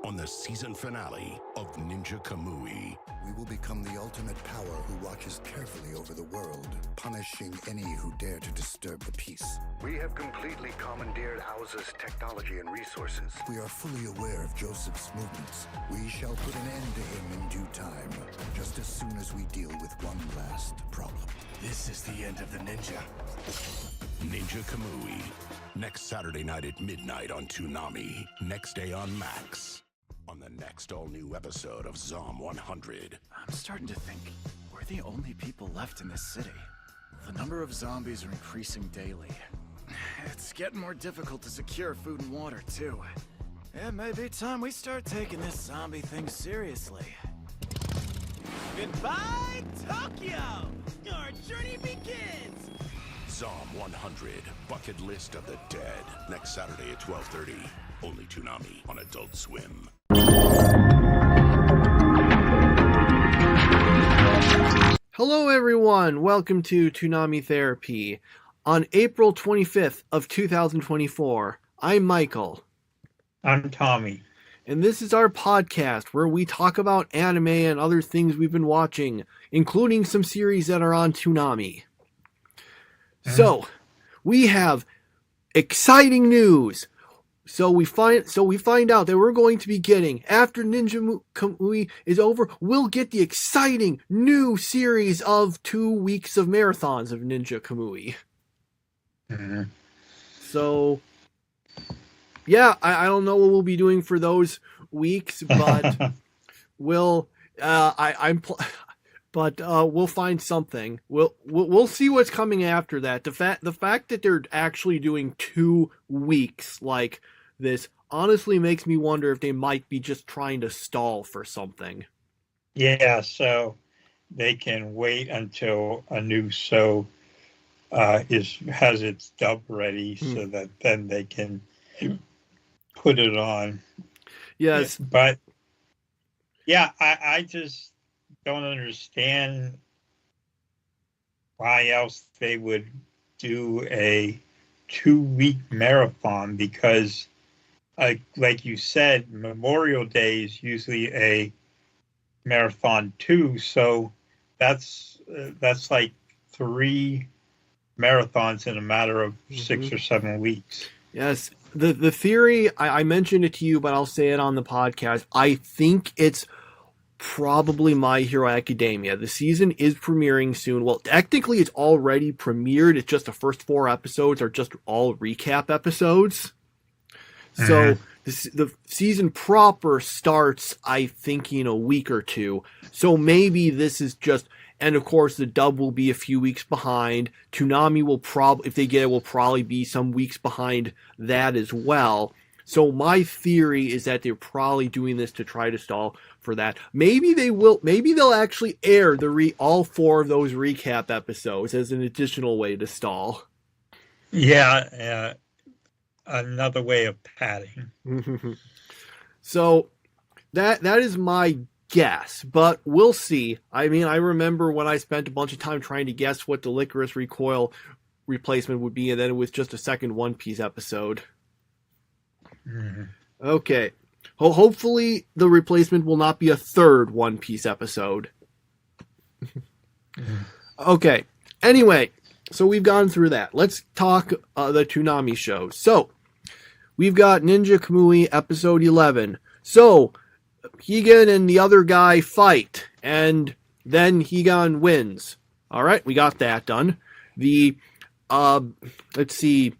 On the season finale of Ninja Kamui, we will become the ultimate power who watches carefully over the world, punishing any who dare to disturb the peace. We have completely commandeered Hauser's technology and resources. We are fully aware of Joseph's movements. We shall put an end to him in due time, just as soon as we deal with one last problem. this is the end of the ninja. Ninja Kamui, next Saturday night at midnight on Toonami, next day on Max. On the next all-new episode of Zom 100. I'm starting to think we're the only people left in this city. The number of zombies are increasing daily. It's getting more difficult to secure food and water, too. It may be time we start taking this zombie thing seriously. Goodbye, Tokyo! Our journey begins! Zom 100, Bucket List of the Dead. Next Saturday at 12:30. Only Toonami on Adult Swim. Hello everyone, welcome to Toonami Therapy. On April 25th of 2024, I'm Michael. I'm Tommy. And this is our podcast where we talk about anime and other things we've been watching, including some series that are on Toonami. So, we have exciting news. So we find out that we're going to be getting, after Ninja Kamui is over, we'll get the exciting new series of 2 weeks of marathons of Ninja Kamui. Mm-hmm. So, yeah, I don't know what we'll be doing for those weeks, but we'll find something. We'll see what's coming after that. The fact that they're actually doing 2 weeks like this honestly makes me wonder if they might be just trying to stall for something. Yeah, so they can wait until a new show has its dub ready, so that then they can put it on. Yes, but yeah, I just don't understand why else they would do a 2-week marathon, because like you said, Memorial Day is usually a marathon too, so that's like 3 marathons in a matter of 6 or 7 weeks. Yes, the theory, I mentioned it to you, but I'll say it on the podcast. I think it's probably My Hero Academia. The season is premiering soon. Well, technically it's already premiered. It's just the first 4 episodes are just all recap episodes. So the season proper starts, I think, in a week or 2. So maybe this is just, and of course the dub will be a few weeks behind. Toonami will probably, if they get it, will probably be some weeks behind that as well. So my theory is that they're probably doing this to try to stall for that. Maybe they'll actually air all 4 of those recap episodes as an additional way to stall. Yeah, another way of padding. So that is my guess, but we'll see. I mean, I remember when I spent a bunch of time trying to guess what the Licorice Recoil replacement would be, and then it was just a second One Piece episode. Okay. Hopefully the replacement will not be a third One Piece episode. Okay. Anyway, so we've gone through that. Let's talk the Toonami shows. So, we've got Ninja Kamui episode 11. So, Higan and the other guy fight, and then Higan wins. All right, we got that done. Let's see.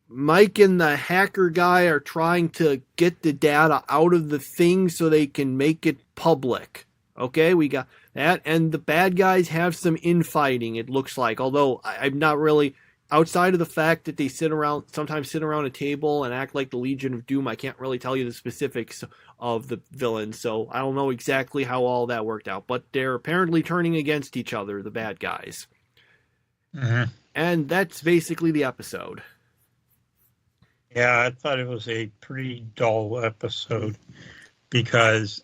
Mike and the hacker guy are trying to get the data out of the thing so they can make it public. Okay, we got that. And the bad guys have some infighting, it looks like. Although I'm not really, outside of the fact that they sometimes sit around a table and act like the Legion of Doom, I can't really tell you the specifics of the villains. So I don't know exactly how all that worked out. But they're apparently turning against each other, the bad guys. And that's basically the episode. Yeah, I thought it was a pretty dull episode because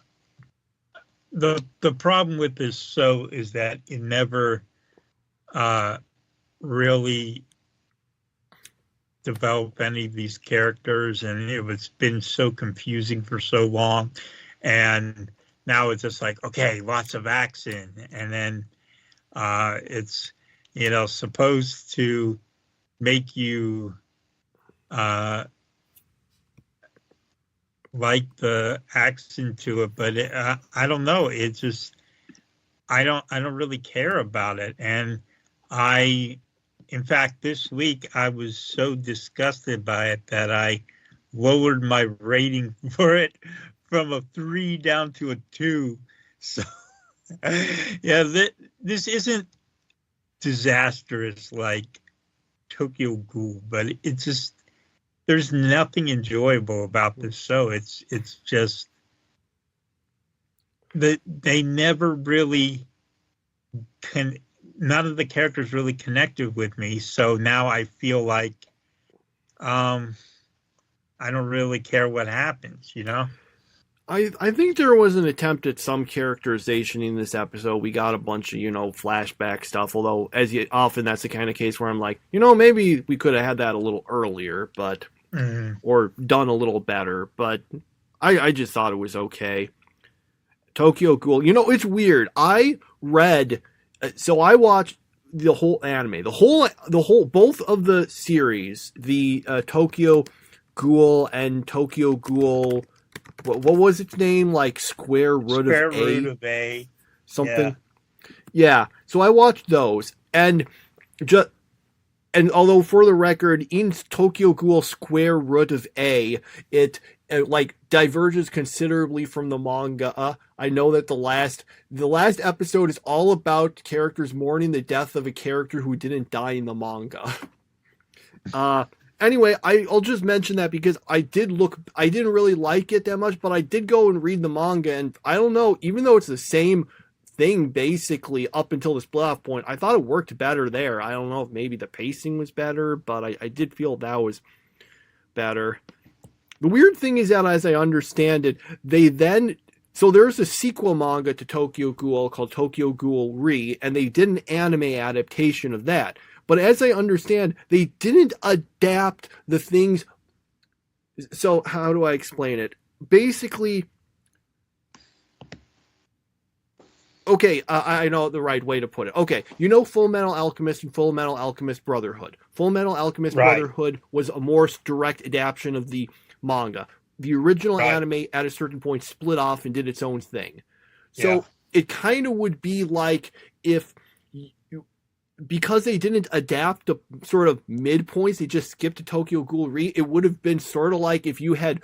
the problem with this show is that it never really developed any of these characters, and it was been so confusing for so long. And now it's just like, okay, lots of action, and then it's supposed to make you like the action to it, but I don't know. It's just I don't really care about it, and in fact, this week I was so disgusted by it that I lowered my rating for it from a 3 down to a 2. So yeah, this isn't disastrous like Tokyo Ghoul, but it's just there's nothing enjoyable about this show. It's just that they never really none of the characters really connected with me. So now I feel like I don't really care what happens, I think there was an attempt at some characterization in this episode. We got a bunch of, flashback stuff, although often that's the kind of case where I'm like, maybe we could have had that a little earlier, but or done a little better, but I just thought it was okay. Tokyo Ghoul, it's weird. I watched the whole anime, the whole both of the series, the Tokyo Ghoul and Tokyo Ghoul. What was its name? Like square root of A? Something. Yeah. So I watched those, and although for the record, in Tokyo Ghoul square root of A, it diverges considerably from the manga. I know that the last episode is all about characters mourning the death of a character who didn't die in the manga. Anyway, I'll just mention that because I didn't really like it that much, but I did go and read the manga, and I don't know, even though it's the same thing basically up until the split off point, I thought it worked better there. I don't know if maybe the pacing was better, but I did feel that was better. The weird thing is that, as I understand it, so there's a sequel manga to Tokyo Ghoul called Tokyo Ghoul Re, and they did an anime adaptation of that. But as I understand, they didn't adapt the things. So how do I explain it? Basically, okay, I know the right way to put it. Okay, Full Metal Alchemist and Full Metal Alchemist Brotherhood. Full Metal Alchemist Brotherhood was a more direct adaptation of the manga. The original anime, at a certain point, split off and did its own thing. So it kind of would be like if... because they didn't adapt the sort of midpoints, they just skipped to Tokyo Ghoul Re, it would have been sort of like if you had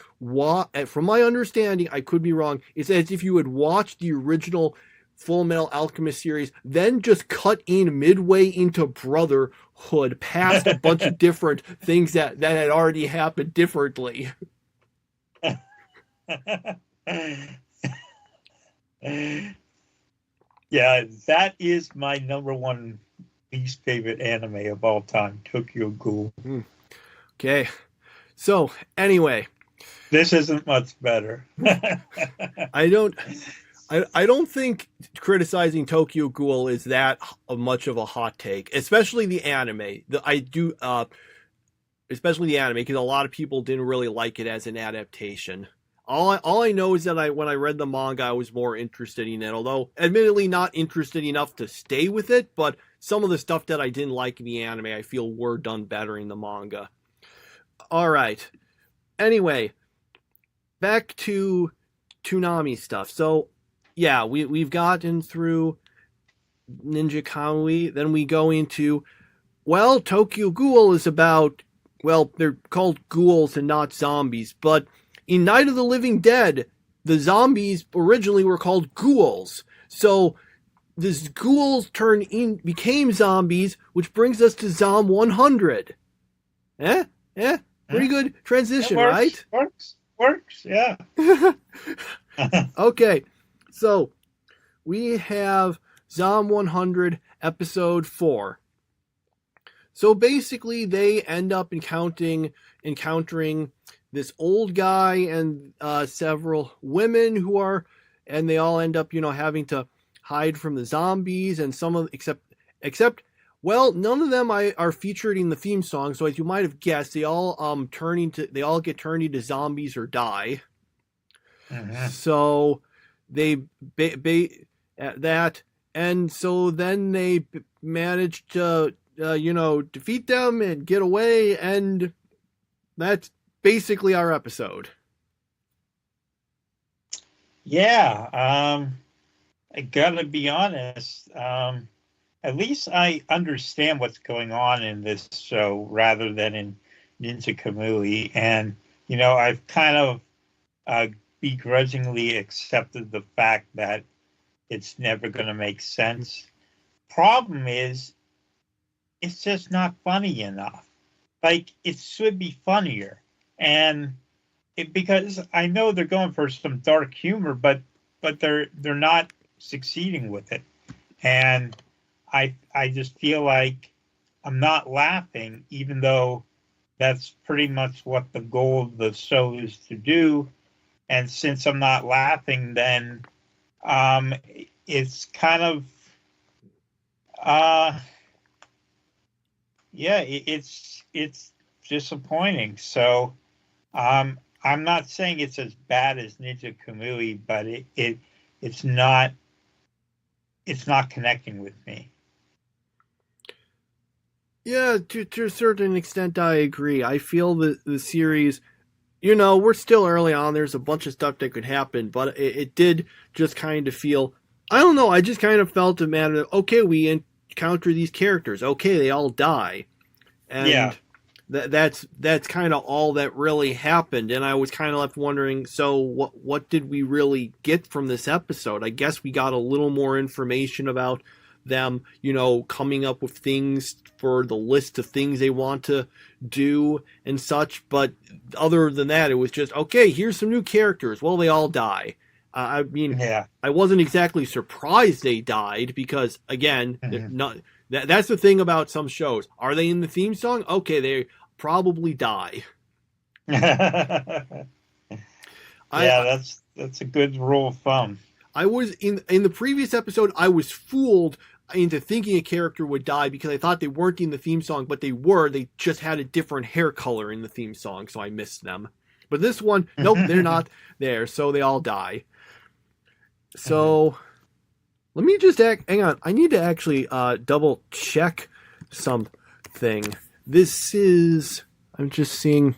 from my understanding, I could be wrong, it's as if you had watched the original Full Metal Alchemist series, then just cut in midway into Brotherhood past a bunch of different things that had already happened differently. Yeah, that is my number one least favorite anime of all time, Tokyo Ghoul. Okay. So, anyway. This isn't much better. I don't think criticizing Tokyo Ghoul is that much of a hot take, especially the anime. Especially the anime, because a lot of people didn't really like it as an adaptation. All I know is that when I read the manga, I was more interested in it, although admittedly not interested enough to stay with it, but some of the stuff that I didn't like in the anime, I feel were done better in the manga. All right. Anyway, back to Toonami stuff. So, yeah, we've gotten through Ninja Kamui, then we go into, Tokyo Ghoul is about, they're called ghouls and not zombies, but in Night of the Living Dead, the zombies originally were called ghouls. So these ghouls became zombies, which brings us to Zom 100. Pretty good transition, right? Works, yeah. Okay, so we have Zom 100, episode 4. So basically, they end up encountering encountering this old guy and several women and they all end up, having to hide from the zombies, and some of except well, none of them are featured in the theme song. So as you might have guessed, they all get turned into zombies or die. Mhm. So they that, and so then they manage to defeat them and get away, and that's basically our episode. Yeah, I gotta be honest. At least I understand what's going on in this show rather than in Ninja Kamui, and I've kind of begrudgingly accepted the fact that it's never going to make sense. Problem is, it's just not funny enough. Like, it should be funnier, and because I know they're going for some dark humor, but they're not succeeding with it, and I just feel like I'm not laughing, even though that's pretty much what the goal of the show is to do. And since I'm not laughing, then it's kind of it's disappointing. So I'm not saying it's as bad as Ninja Kamui, but it's not connecting with me. Yeah, to a certain extent, I agree. I feel that the series, we're still early on. There's a bunch of stuff that could happen, but it did just kind of feel, I don't know, I just kind of felt a matter of, okay, we encounter these characters. Okay, they all die. And yeah. That's kind of all that really happened. And I was kind of left wondering, so what did we really get from this episode? I guess we got a little more information about them, coming up with things for the list of things they want to do and such. But other than that, it was just, okay, here's some new characters. Well, they all die. I mean, yeah. I wasn't exactly surprised they died because, again, not that's the thing about some shows. Are they in the theme song? Okay, they probably die. That's a good rule of thumb. I was in the previous episode, I was fooled into thinking a character would die because I thought they weren't in the theme song, but they were. They just had a different hair color in the theme song, so I missed them. But this one, nope, they're not there, so they all die. So let me just hang on. I need to actually double check something. This is, I'm just seeing.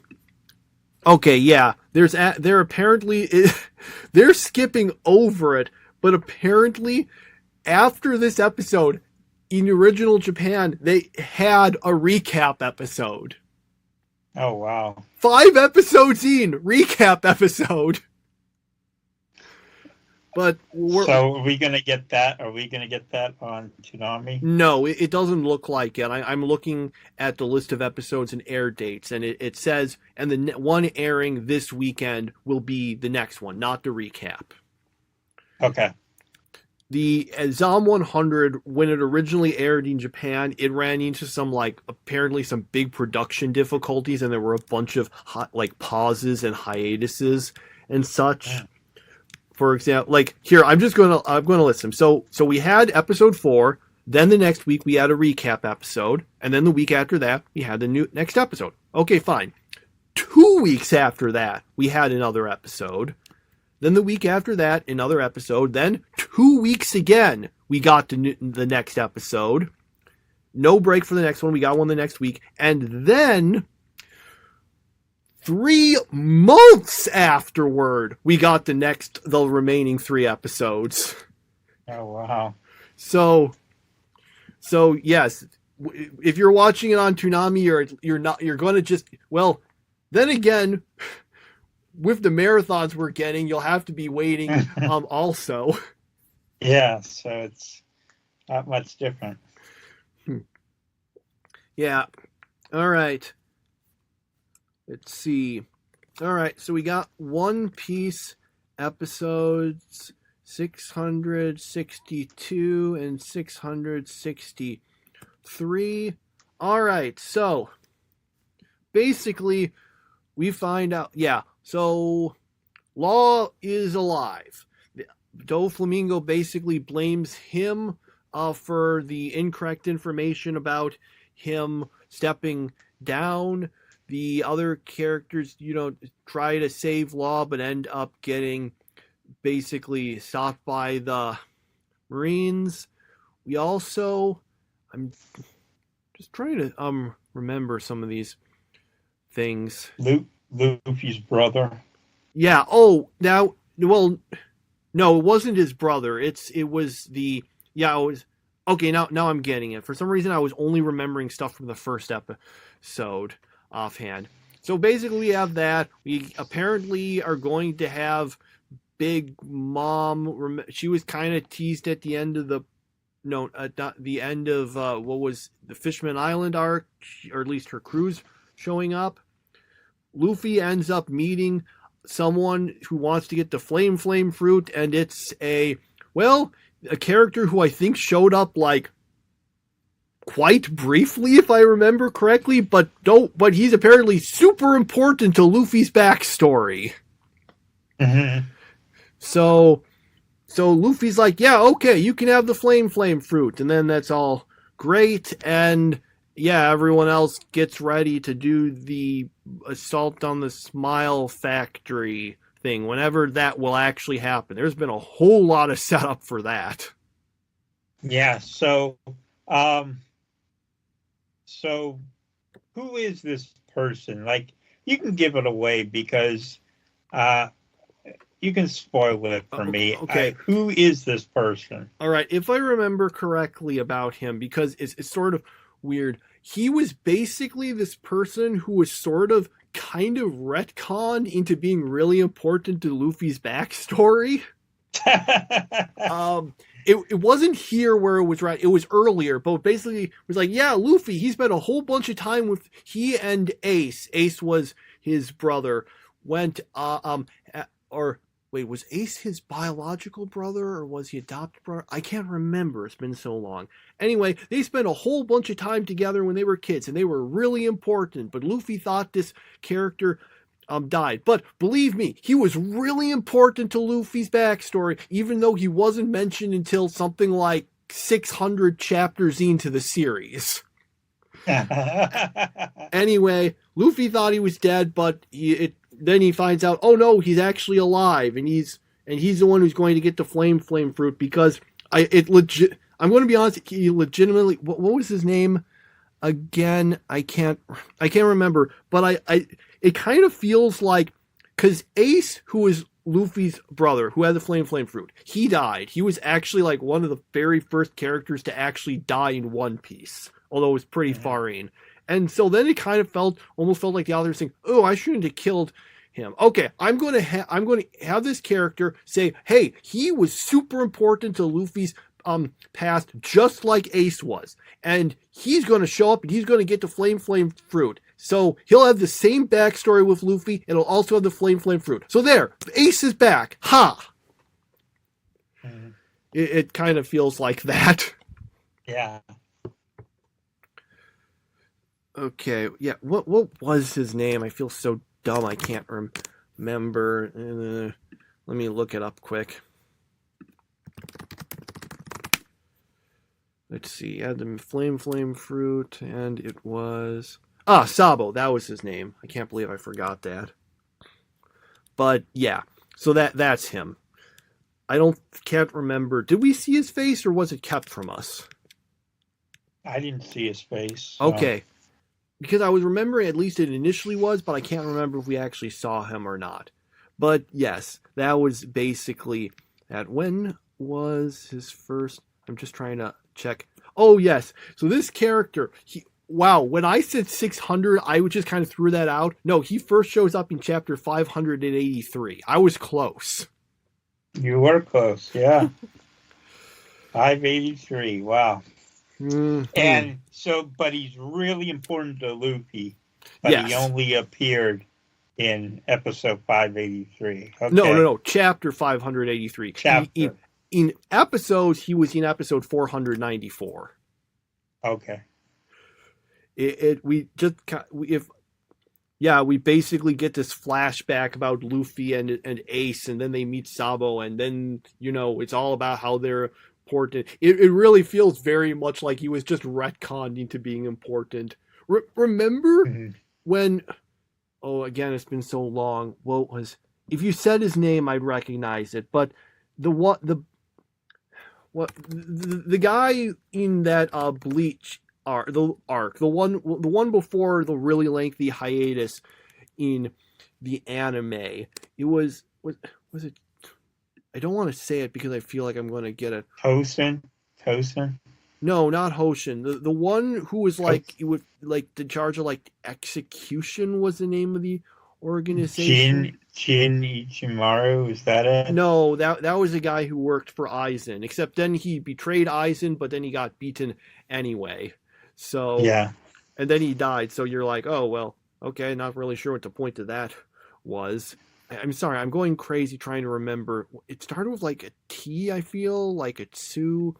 Okay, yeah. They're apparently they're skipping over it, but apparently after this episode, in original Japan, they had a recap episode. Oh wow! 5 episodes in, recap episode. But so are we gonna get that? Are we gonna get that on Toonami? No, it doesn't look like it. I'm looking at the list of episodes and air dates, and it says, and the one airing this weekend will be the next one, not the recap. Okay. The Zom 100, when it originally aired in Japan, it ran into apparently some big production difficulties, and there were a bunch of pauses and hiatuses and such. Yeah. For example, here, I'm going to list them. So we had episode 4, then the next week we had a recap episode, and then the week after that we had the next episode. Okay, fine. 2 weeks after that we had another episode. Then the week after that, another episode. Then 2 weeks again, we got the next episode. No break for the next one. We got one the next week. And then 3 months afterward, we got the remaining 3 episodes. Oh, wow. So yes, if you're watching it on Toonami, you're going to just, well, then again, with the marathons we're getting, you'll have to be waiting also. Yeah, so it's not much different. Yeah. All right. Let's see. All right, so we got One Piece episodes 662 and 663. All right, so basically we find out, so Law is alive. Doflamingo basically blames him for the incorrect information about him stepping down. The other characters, try to save Law, but end up getting basically stopped by the Marines. We also, I'm just trying to remember some of these things. Luffy's brother. Yeah. Oh, now, well, no, it wasn't his brother. It was okay. Now I'm getting it. For some reason, I was only remembering stuff from the first episode offhand. So basically, we have that. We apparently are going to have Big Mom. She was kind of teased at the end of the end of what was the Fishman Island arc, or at least her crew's showing up. Luffy ends up meeting someone who wants to get the flame fruit, and it's a character who I think showed up like quite briefly, if I remember correctly, but he's apparently super important to Luffy's backstory. Mm-hmm. So Luffy's like, yeah, okay, you can have the flame fruit, and then that's all great, and yeah, everyone else gets ready to do the assault on the Smile Factory thing, whenever that will actually happen. There's been a whole lot of setup for that. Yeah, so who is this person? Like, you can give it away because you can spoil it for me. Okay. Who is this person? All right, if I remember correctly about him, because it's sort of weird, he was basically this person who was sort of kind of retconned into being really important to Luffy's backstory. It wasn't here where it was right. It was earlier, but basically it was like, yeah, Luffy, he spent a whole bunch of time with he and Ace. Ace was his brother. Was Ace his biological brother, or was he adopted brother? I can't remember. It's been so long. Anyway, they spent a whole bunch of time together when they were kids, and they were really important. But Luffy thought this character died. But believe me, he was really important to Luffy's backstory, even though he wasn't mentioned until something like 600 chapters into the series. Anyway, Luffy thought he was dead, but then he finds out, oh no, he's actually alive, and he's the one who's going to get the flame fruit, because I'm going to be honest, he legitimately, what was his name again? I can't remember, but it kind of feels like, because Ace, who is Luffy's brother, who had the flame fruit, he died. He was actually like one of the very first characters to actually die in One Piece, although it was pretty far in. And so then it kind of almost felt like the author saying, oh, I shouldn't have killed him. Okay, I'm going to have this character say, hey, he was super important to Luffy's past, just like Ace was. And he's going to show up and he's going to get the flame fruit. So he'll have the same backstory with Luffy, and he'll also have the flame fruit. So there, Ace is back. Ha! Mm-hmm. It kind of feels like that. Yeah. Okay, yeah, what was his name? I feel so dumb I can't remember. Let me look it up quick. Let's see, he had the flame fruit, and it was... Sabo, that was his name. I can't believe I forgot that. But, yeah, so that's him. Can't remember. Did we see his face, or was it kept from us? I didn't see his face. So. Okay. Because I was remembering at least it initially was, but I can't remember if we actually saw him or not. But yes, that was basically that. When was his first... I'm just trying to check. Oh, yes. So this character, when I said 600, I just kind of threw that out. No, he first shows up in chapter 583. I was close. You were close, yeah. 583, wow. Mm-hmm. And so, but he's really important to Luffy. But yes. He only appeared in episode 583. Okay. No. Chapter 583. Chapter. In episodes, he was in episode 494. Okay. Yeah, we basically get this flashback about Luffy and Ace, and then they meet Sabo, and then, it's all about how they're important. It really feels very much like he was just retconned into being important. Remember Mhm. when, oh, again, it's been so long. If you said his name, I'd recognize it, but the guy in that Bleach the one before the really lengthy hiatus in the anime, it was it, I don't want to say it because I feel like I'm going to get it. Tosin? No, not Hoshin. The one who was like, it was like the charge of like execution was the name of the organization. Jin Ichimaru, is that it? No, that was a guy who worked for Aizen, except then he betrayed Aizen, but then he got beaten anyway. So, yeah. And then he died. So you're like, oh, well, okay, not really sure what the point of that was. I'm sorry, I'm going crazy trying to remember. It started with like a T, I feel, like a Tsu.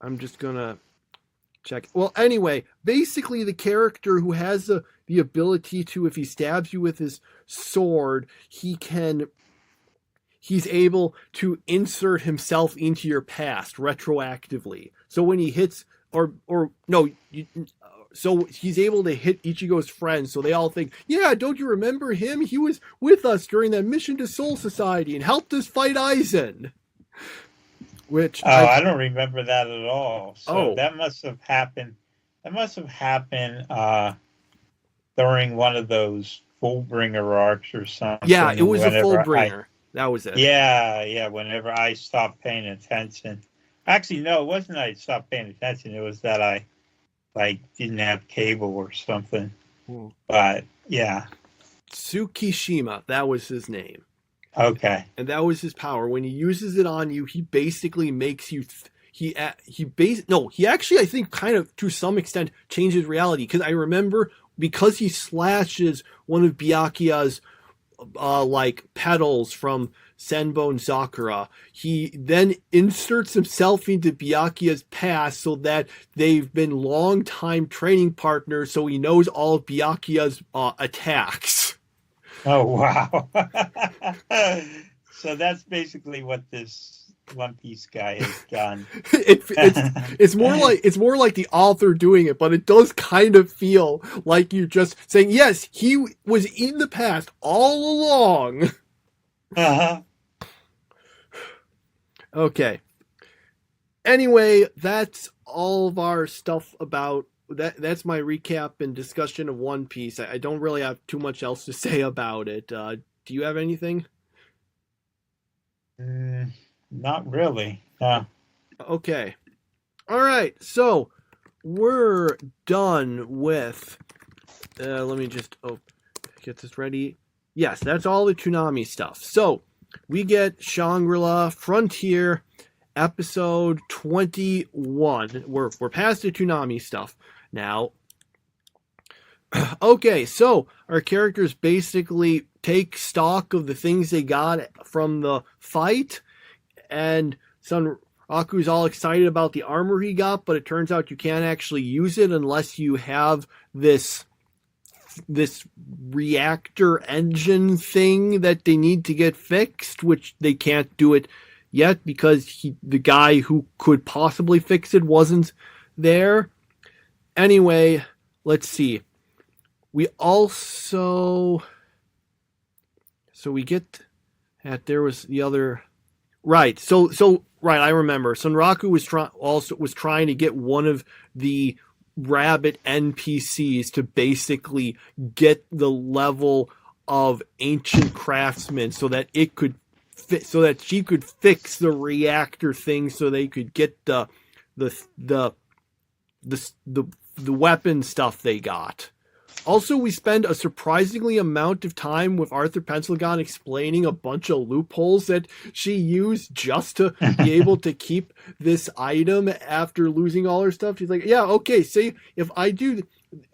I'm just gonna check. Well, anyway, basically the character who has the ability to, if he stabs you with his sword, he's able to insert himself into your past retroactively. So when he hits, so he's able to hit Ichigo's friends, so they all think, yeah, don't you remember him? He was with us during that mission to Soul Society and helped us fight Aizen. Which I don't remember that at all. So Oh. that must have happened. That must have happened during one of those Fullbringer arcs or something. Yeah, it was a whenever Fullbringer. That was it. Yeah. Whenever I stopped paying attention. Actually, no, it wasn't I stopped paying attention. It was that I didn't have cable or something. But yeah. Tsukishima, that was his name. Okay. And that was his power. When he uses it on you, he basically makes you. He actually, I think, kind of to some extent changes reality. Because I remember, because he slashes one of Byakuya's petals from Senbon Sakura, he then inserts himself into Byakuya's past so that they've been long-time training partners. So he knows all of Byakuya's attacks. Oh, wow. So that's basically what this One Piece guy has done. It's more like the author doing it, but it does kind of feel like you're just saying, yes, he was in the past all along. Uh-huh. Okay. Anyway, that's all of our stuff about that. That's my recap and discussion of One Piece. I don't really have too much else to say about it. Do you have anything? Not really. No. Okay. All right. So we're done with. Let me just get this ready. Yes, that's all the Toonami stuff. So we get Shangri-La Frontier episode 21. We're past the Toonami stuff now. Okay, so our characters basically take stock of the things they got from the fight, and Raku's all excited about the armor he got, but it turns out you can't actually use it unless you have this reactor engine thing that they need to get fixed, which they can't do it yet because the guy who could possibly fix it wasn't there. Anyway, let's see. We also... So we get... There was the other... Right, so right, I remember. Sonraku was trying to get one of the rabbit NPCs to basically get the level of ancient craftsman so that it could so that she could fix the reactor thing so they could get the weapon stuff they got. Also, we spend a surprisingly amount of time with Arthur Pencilgon explaining a bunch of loopholes that she used just to be able to keep this item after losing all her stuff. She's like, yeah, okay, see, if I gave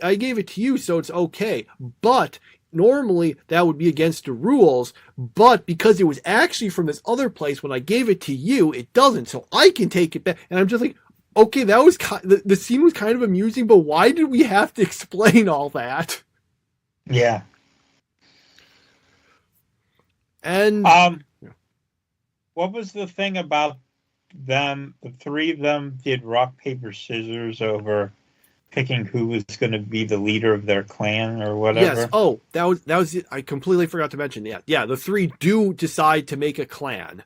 it to you, so it's okay. But normally that would be against the rules. But because it was actually from this other place, when I gave it to you, it doesn't. So I can take it back. And I'm just like, okay, that was the scene was kind of amusing, but why did we have to explain all that? Yeah. And What was the thing about them? The three of them did rock, paper, scissors over picking who was going to be the leader of their clan or whatever. yes, oh, that was it. I completely forgot to mention that. Yeah, the three do decide to make a clan,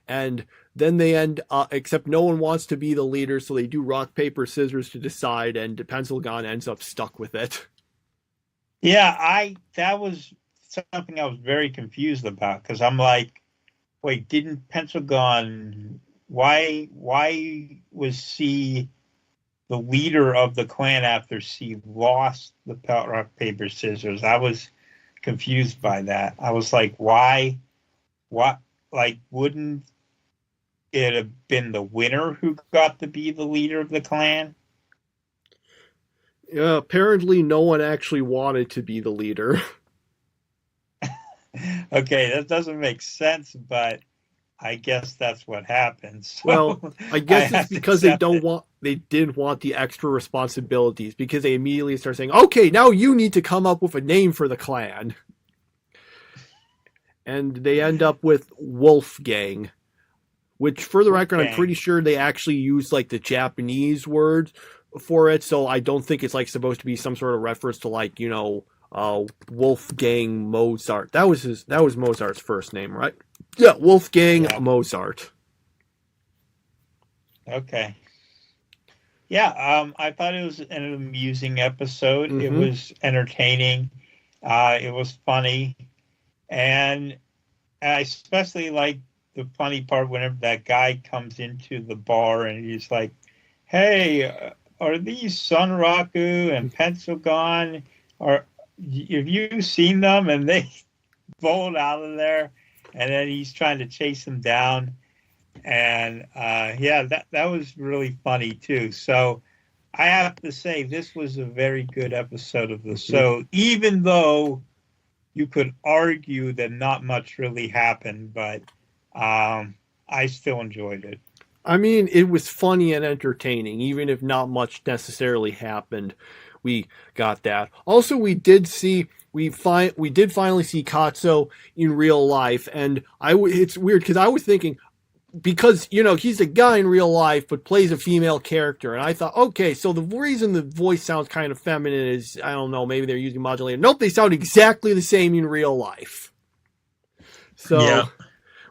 and then they end except no one wants to be the leader, so they do rock, paper, scissors to decide, and Pencilgon ends up stuck with it. Yeah, that was something I was very confused about because I'm like, wait, didn't Pentagon? Why was C the leader of the clan after C lost the rock paper scissors? I was confused by that. I was like, why? What? Like, wouldn't it have been the winner who got to be the leader of the clan? Yeah, apparently no one actually wanted to be the leader. Okay, that doesn't make sense, but I guess that's what happens. So Well, I guess it's because they didn't want the extra responsibilities because they immediately start saying, okay, now you need to come up with a name for the clan. And they end up with Wolfgang, which for the record, I'm pretty sure they actually use like the Japanese word for it. So I don't think it's like supposed to be some sort of reference to like, Wolfgang Mozart. That was Mozart's first name, right? Yeah, Wolfgang Mozart. Okay. Yeah, I thought it was an amusing episode. Mm-hmm. It was entertaining. It was funny. And I especially like the funny part whenever that guy comes into the bar and he's like, hey, are these Sunraku and Pencilgon? Have you seen them? And they bolt out of there. And then he's trying to chase them down. And that was really funny too. So I have to say this was a very good episode of the show, even though you could argue that not much really happened, but I still enjoyed it. I mean, it was funny and entertaining, even if not much necessarily happened. We got that. Also, we did finally see Katsuo in real life, and it's weird because I was thinking, because he's a guy in real life but plays a female character, and I thought, okay, so the reason the voice sounds kind of feminine is, I don't know, maybe they're using modulator. Nope, they sound exactly the same in real life. So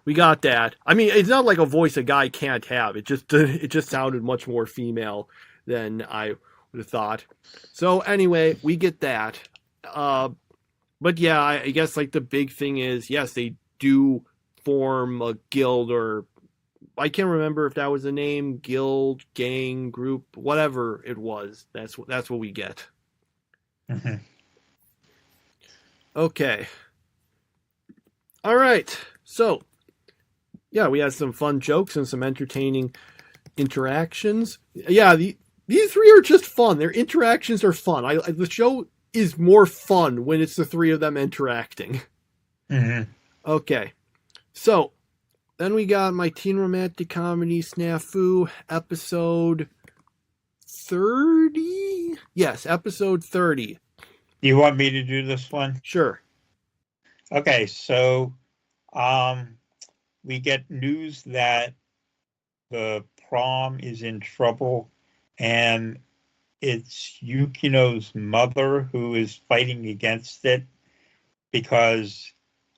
we got that. I mean, it's not like a voice a guy can't have. It just sounded much more female than I would have thought. So anyway, we get that. But yeah, I guess like the big thing is, yes, they do form a guild, or I can't remember if that was the name, guild, gang, group, whatever it was. That's what we get. Mm-hmm. Okay. All right. So, yeah, we had some fun jokes and some entertaining interactions. Yeah, these three are just fun. Their interactions are fun. The show is more fun when it's the three of them interacting. Mm-hmm. Okay. So, then we got my teen romantic comedy SNAFU episode 30? Yes, episode 30. You want me to do this one? Sure. Okay, so we get news that the prom is in trouble, and it's Yukino's mother who is fighting against it because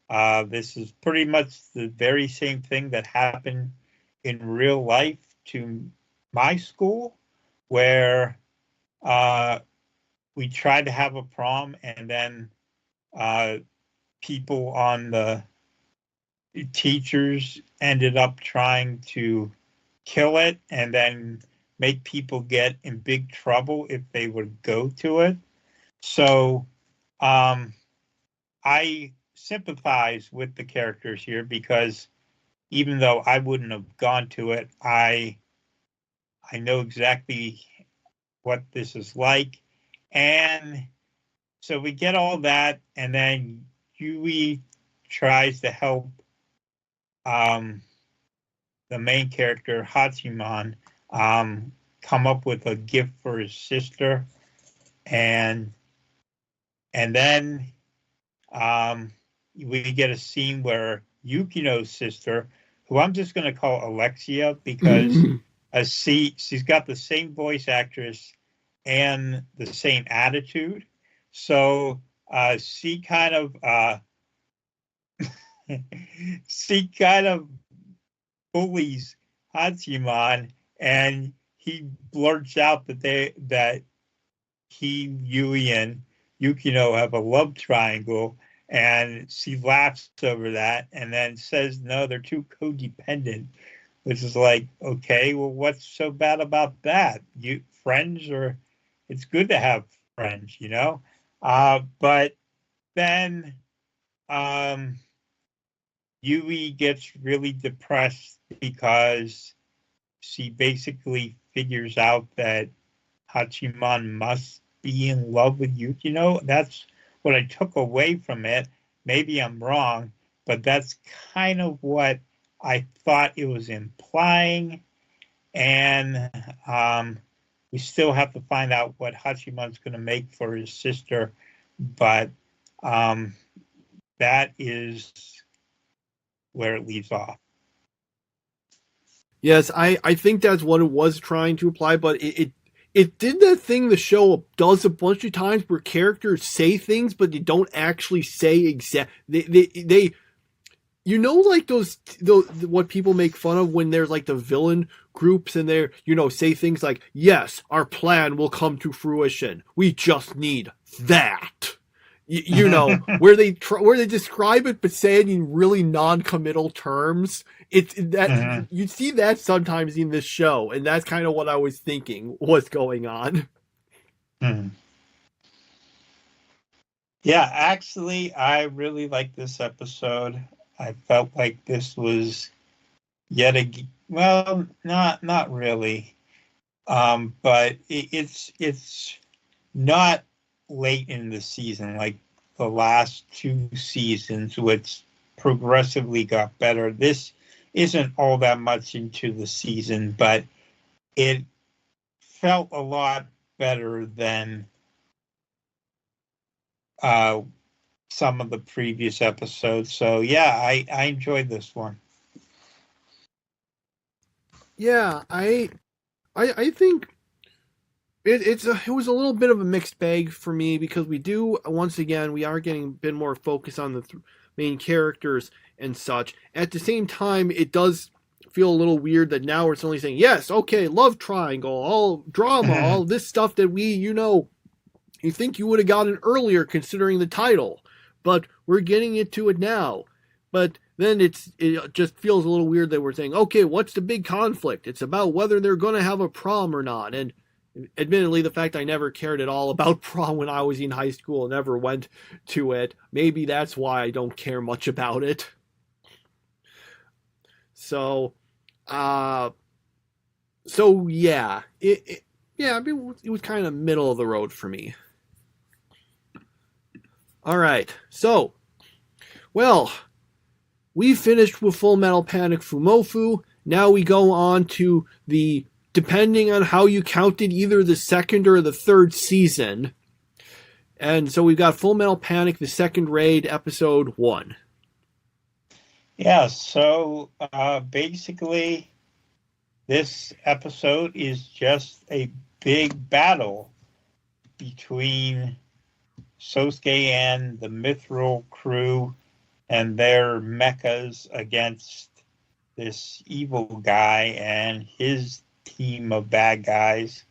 this is pretty much the very same thing that happened in real life to my school, where we tried to have a prom and then people on the teachers ended up trying to kill it and then make people get in big trouble if they would go to it. So I sympathize with the characters here because even though I wouldn't have gone to it, I know exactly what this is like. And so we get all that, and then Yui tries to help the main character, Hachiman, come up with a gift for his sister. And And then we get a scene where Yukino's sister, who I'm just going to call Alexia because she's got the same voice actress and the same attitude. So she kind of bullies Hachiman, and he blurts out that Yui and Yukino have a love triangle, and she laughs over that and then says, no, they're too codependent, which is like, okay, well, what's so bad about that? Friends, or it's good to have friends, but then Yui gets really depressed because she basically figures out that Hachiman must be in love with Yukino. That's what I took away from it. Maybe I'm wrong, but that's kind of what I thought it was implying. And we still have to find out what Hachiman's going to make for his sister. But that is where it leaves off. Yes, I think that's what it was trying to apply, but it did that thing the show does a bunch of times where characters say things, but they don't actually say they like those what people make fun of when there's like the villain groups and they're, say things like, yes, our plan will come to fruition. We just need that. Where they describe it but say it in really non-committal terms. It's that you see that sometimes in this show, and that's kind of what I was thinking was going on. Yeah, actually, I really like this episode. I felt like this was not really, but it's not late in the season like the last two seasons, which progressively got better. This isn't all that much into the season, but it felt a lot better than some of the previous episodes. So yeah, I enjoyed this one. Yeah, I think it was a little bit of a mixed bag for me because we are getting a bit more focus on the main characters and such. At the same time, it does feel a little weird that now it's only saying, yes, okay, love triangle, all drama, all this stuff that you think you would have gotten earlier considering the title, but we're getting into it now. But then it just feels a little weird that we're saying, okay, what's the big conflict? It's about whether they're going to have a prom or not. And admittedly, the fact I never cared at all about prom when I was in high school and never went to it, maybe that's why I don't care much about it. So yeah, it was kind of middle of the road for me. All right, so, well, we finished with Full Metal Panic Fumofu. Now we go on to depending on how you counted, either the second or the third season. And so we've got Full Metal Panic, the second raid, episode 1. Yeah, so basically this episode is just a big battle between Sosuke and the Mithril crew and their mechas against this evil guy and his team of bad guys.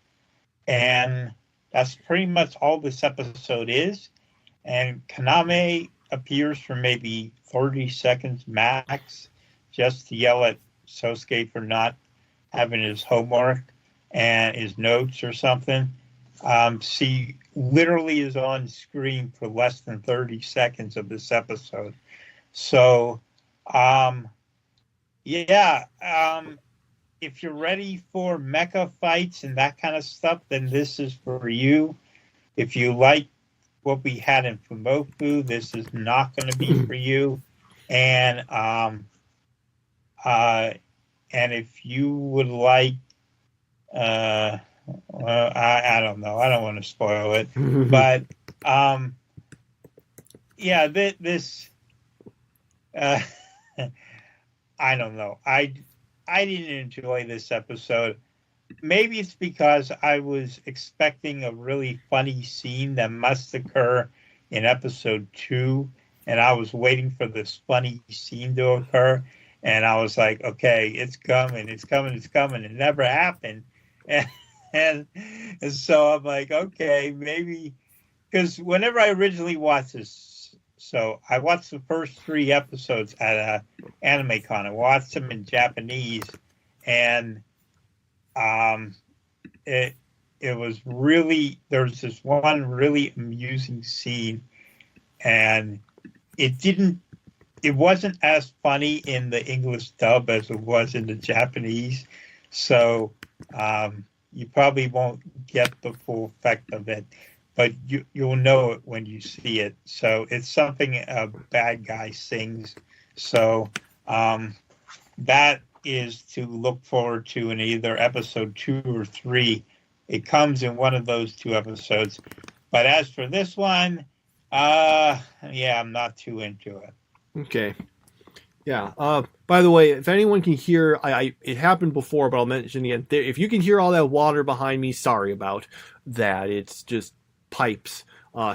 And that's pretty much all this episode is. And Kaname appears for maybe 30 seconds max, just to yell at Sosuke for not having his homework and his notes or something. She literally is on screen for less than 30 seconds of this episode. So, if you're ready for mecha fights and that kind of stuff, then this is for you. If you like what we had in Fumofu, this is not going to be for you. And if you would like, I don't know. I don't want to spoil it, but yeah, this uh, I don't know. I didn't enjoy this episode. Maybe it's because I was expecting a really funny scene that must occur in episode 2, and I was waiting for this funny scene to occur, and I was like, okay, it's coming, it's coming, it's coming. It never happened. And, and so I'm like, okay, maybe, because whenever I originally watched this, so I watched the first 3 episodes at Anime Con. I watched them in Japanese, and it was really, there's this one really amusing scene, and it wasn't as funny in the English dub as it was in the Japanese, so you probably won't get the full effect of it, but you'll know it when you see it. So it's something a bad guy sings. So that is to look forward to in either episode 2 or 3. It comes in one of those 2 episodes. But as for this one, yeah, I'm not too into it. Okay. Yeah. By the way, if anyone can hear, it happened before, but I'll mention again. If you can hear all that water behind me, sorry about that. It's just pipes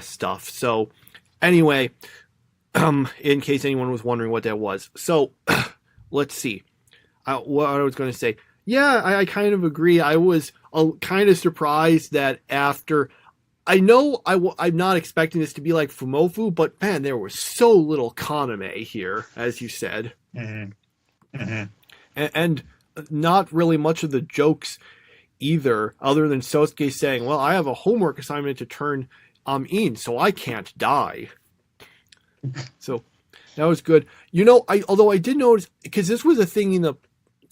stuff. So anyway, in case anyone was wondering what that was. So let's see. What I was going to say. Yeah, I kind of agree. I was kind of surprised that after... I know I'm not expecting this to be like Fumofu, but man, there was so little kaname here, as you said. Mm-hmm. Mm-hmm. And not really much of the jokes either, other than Sosuke saying, well, I have a homework assignment to turn in, so I can't die. So that was good. You know, although I did notice, because this was a thing in the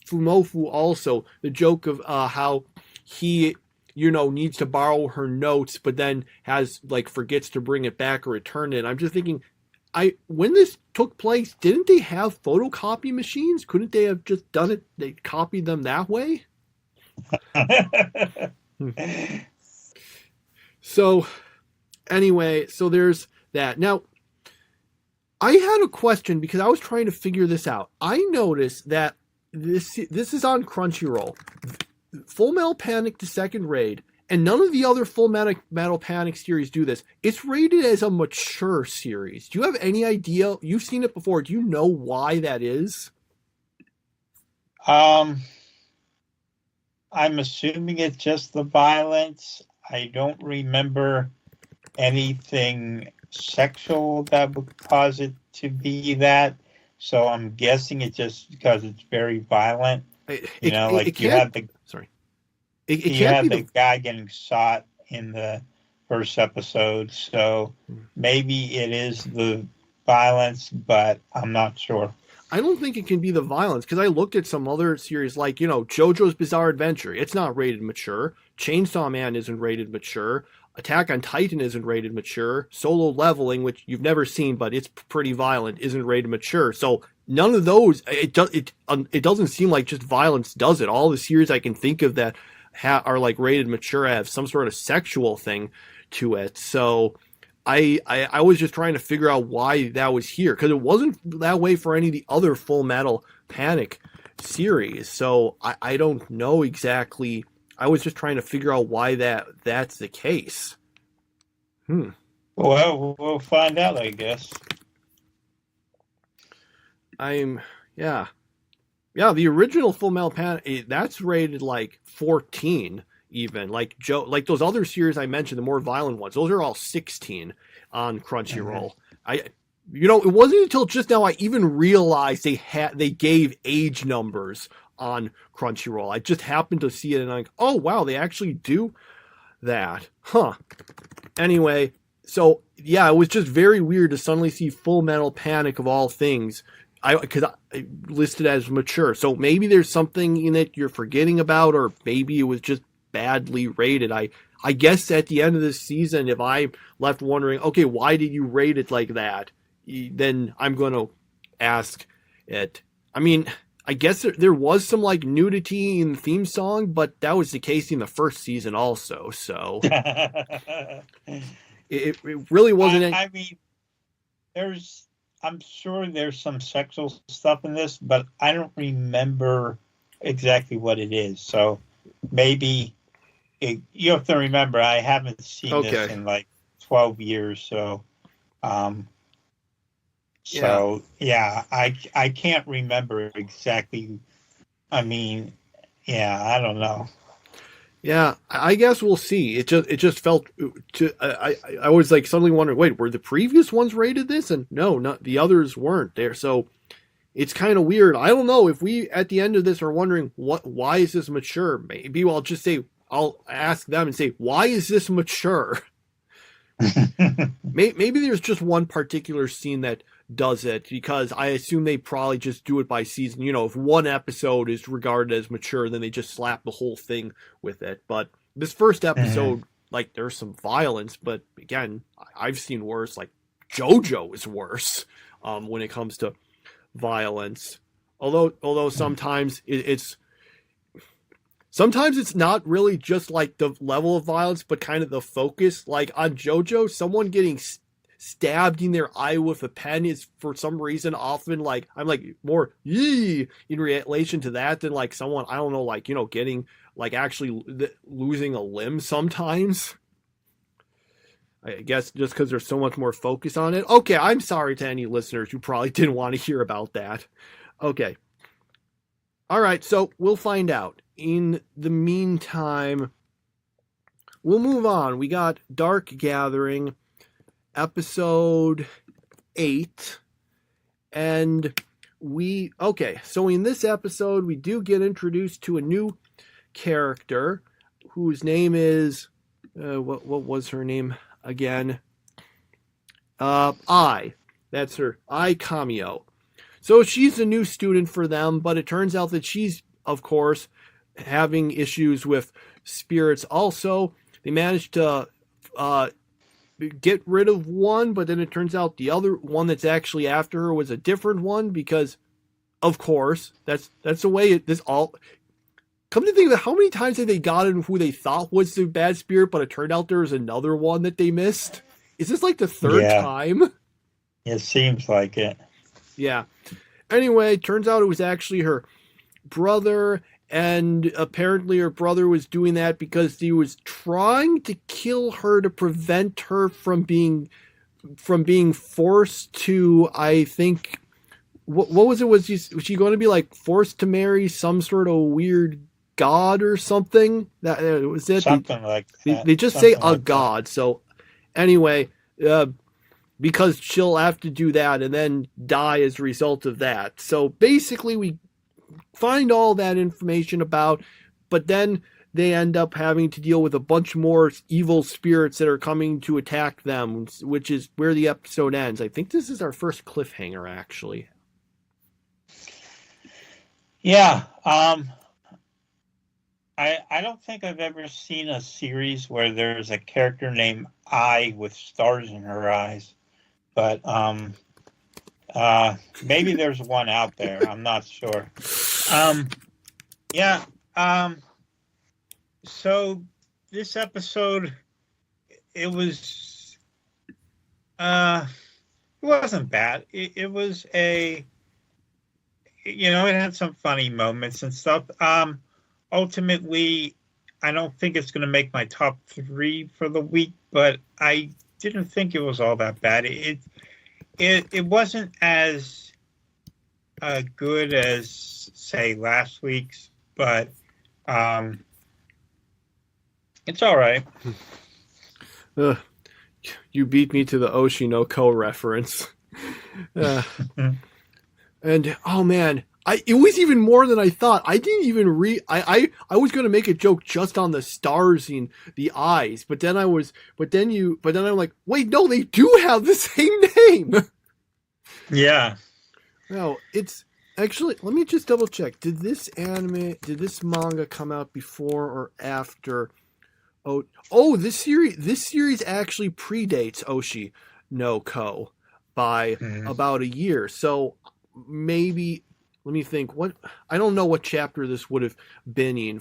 Fumofu also, the joke of how he... needs to borrow her notes, but then forgets to bring it back or return it. I'm just thinking, when this took place, didn't they have photocopy machines? Couldn't they have just done it? They copied them that way? So, anyway, so there's that. Now, I had a question because I was trying to figure this out. I noticed that this is on Crunchyroll. Full Metal Panic to second raid, and none of the other Full Metal Panic series do this. It's rated as a mature series. Do you have any idea? You've seen it before. Do you know why that is? I'm assuming it's just the violence. I don't remember anything sexual that would cause it to be that. So I'm guessing it's just because it's very violent. You had the guy getting shot in the first episode, so maybe it is the violence, but I'm not sure. I don't think it can be the violence, because I looked at some other series like, JoJo's Bizarre Adventure. It's not rated mature. Chainsaw Man isn't rated mature. Attack on Titan isn't rated mature. Solo Leveling, which you've never seen, but it's pretty violent, isn't rated mature. So none of those, it doesn't seem like just violence does it. All the series I can think of that are rated mature have some sort of sexual thing to it. So I was just trying to figure out why that was here, because it wasn't that way for any of the other Full Metal Panic series. So I don't know exactly. I was just trying to figure out why that's the case. Well, we'll find out, I guess. Yeah, the original Full Metal Panic, that's rated 14 even. Like those other series I mentioned, the more violent ones, those are all 16 on Crunchyroll. Mm-hmm. It wasn't until just now I even realized they gave age numbers on Crunchyroll. I just happened to see it and I'm like, oh wow, they actually do that. Huh. Anyway, so yeah, it was just very weird to suddenly see Full Metal Panic of all things. Because I listed as mature. So maybe there's something in it you're forgetting about, or maybe it was just badly rated. I guess at the end of this season, if I'm left wondering, okay, why did you rate it like that? Then I'm going to ask it. I mean, I guess there was some nudity in the theme song, but that was the case in the first season also. So it really wasn't. I'm sure there's some sexual stuff in this, but I don't remember exactly what it is. So maybe you have to remember I haven't seen this in like 12 years. So, yeah, I can't remember exactly. I mean, yeah, I don't know. Yeah, I guess we'll see. It just felt I was like suddenly wondering, wait, were the previous ones rated this? And no, not the others weren't there. So it's kind of weird. I don't know if we at the end of this are wondering why is this mature? Maybe I'll ask them and say, why is this mature? Maybe there's just one particular scene that does it, because I assume they probably just do it by season. You know, if one episode is regarded as mature, then they just slap the whole thing with it. But this first episode, like, there's some violence, but again, I've seen worse. Like, JoJo is worse when it comes to violence. Although sometimes it's not really just like the level of violence, but kind of the focus. Like on JoJo, someone getting stabbed in their eye with a pen is for some reason often like, I'm like more yee in relation to that than like someone, I don't know, like, you know, getting like actually losing a limb sometimes. I guess just because there's so much more focus on it. Okay, I'm sorry to any listeners who probably didn't want to hear about that. Okay. All right, so we'll find out. In the meantime, we'll move on. We got Dark Gathering, episode 8. And so in this episode, we do get introduced to a new character whose name is, what was her name again? That's her, Kamui. So she's a new student for them, but it turns out that she's, of course, having issues with spirits also. They managed to get rid of one, but then it turns out the other one that's actually after her was a different one, because, of course, that's the way this all... Come to think of it, how many times have they gotten who they thought was the bad spirit, but it turned out there was another one that they missed? Is this like the third time? It seems like it. Yeah. Anyway, turns out it was actually her brother, and apparently her brother was doing that because he was trying to kill her to prevent her from being forced to, I think, what was it? Was she going to be like forced to marry some sort of weird god or something? That was it. Something like that. They just say a god. So anyway, because she'll have to do that and then die as a result of that. So basically we find all that information about, but then they end up having to deal with a bunch more evil spirits that are coming to attack them, which is where the episode ends. I think this is our first cliffhanger, actually. Yeah. I don't think I've ever seen a series where there's a character named I with stars in her eyes, but maybe there's one out there. I'm not sure. So this episode, it wasn't bad. It was it had some funny moments and stuff. Ultimately, I don't think it's going to make my top 3 for the week, but I didn't think it was all that bad. It wasn't as good as, say, last week's, but it's all right. You beat me to the Oshinoko reference. And, oh man, it was even more than I thought. I didn't even I was going to make a joke just on the stars in the eyes, but then I'm like, wait, no, they do have the same name. Yeah. No, it's actually, let me just double check. Did this manga come out before or after? This series actually predates Oshi no Ko by about a year. So maybe, let me think. I don't know what chapter this would have been in.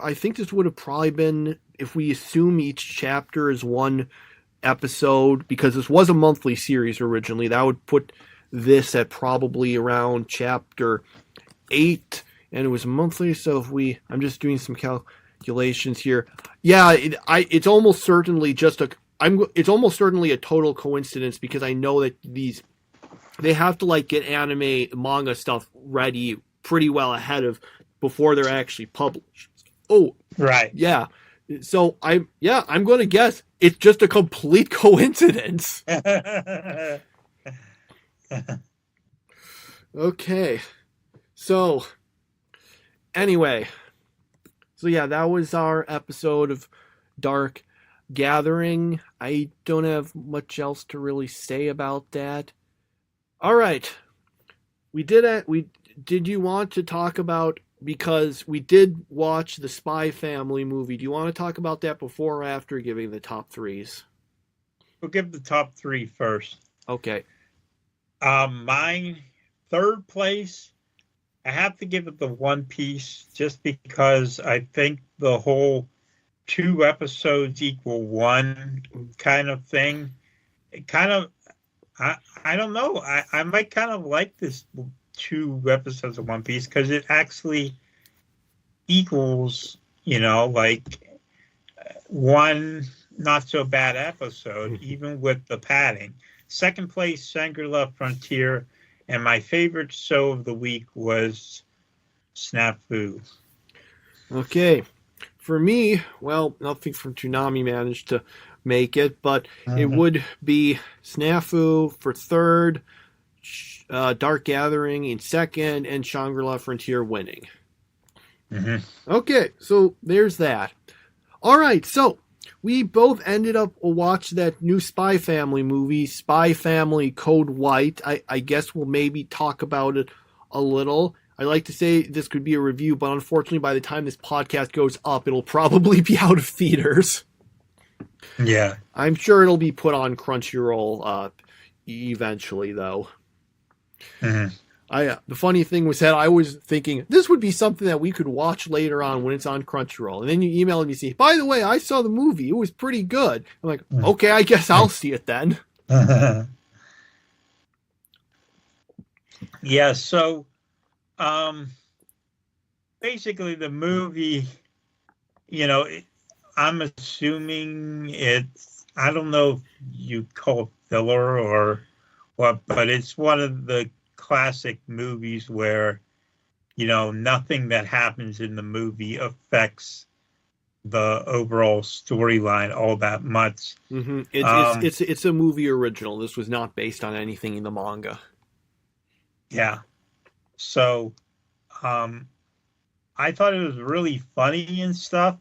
I think this would have probably been, if we assume each chapter is one episode, because this was a monthly series originally, that would put this at probably around chapter 8, and it was monthly. So if I'm just doing some calculations here. Yeah, it's almost certainly it's almost certainly a total coincidence, because I know that they have to like get anime manga stuff ready pretty well ahead of before they're actually published. Oh, Right. yeah. So I'm going to guess it's just a complete coincidence. Okay. So anyway, that was our episode of Dark Gathering. I don't have much else to really say about that. All right. Did you want to talk about, because we did watch the Spy Family movie, do you want to talk about that before or after giving the top threes? We'll give the top 3 first. Okay. Mine, third place, I have to give it the One Piece, just because I think the whole 2 episodes equal 1 kind of thing. It kind of, I don't know. I might kind of like this 2 episodes of One Piece, because it actually equals, like one not so bad episode, even with the padding. Second place, Shangri-La Frontier, and my favorite show of the week was SNAFU. Okay. For me, well, nothing from Toonami managed to make it, but it would be SNAFU for third, Dark Gathering in second, and Shangri-La Frontier winning. Mm-hmm. Okay, so there's that. All right, so we both ended up watching that new Spy Family movie, Spy Family Code White. I guess we'll maybe talk about it a little. I like to say this could be a review, but unfortunately by the time this podcast goes up, it'll probably be out of theaters. Yeah. I'm sure it'll be put on Crunchyroll eventually, though. Mm-hmm. The funny thing was that I was thinking this would be something that we could watch later on when it's on Crunchyroll. And then you email me and say, by the way, I saw the movie. It was pretty good. I'm like, okay, I guess I'll see it then. Yeah, so basically the movie, I'm assuming I don't know if you call it filler or what, but it's one of the classic movies where, nothing that happens in the movie affects the overall storyline all that much. Mm-hmm. It's a movie original. This was not based on anything in the manga. Yeah. So, I thought it was really funny and stuff.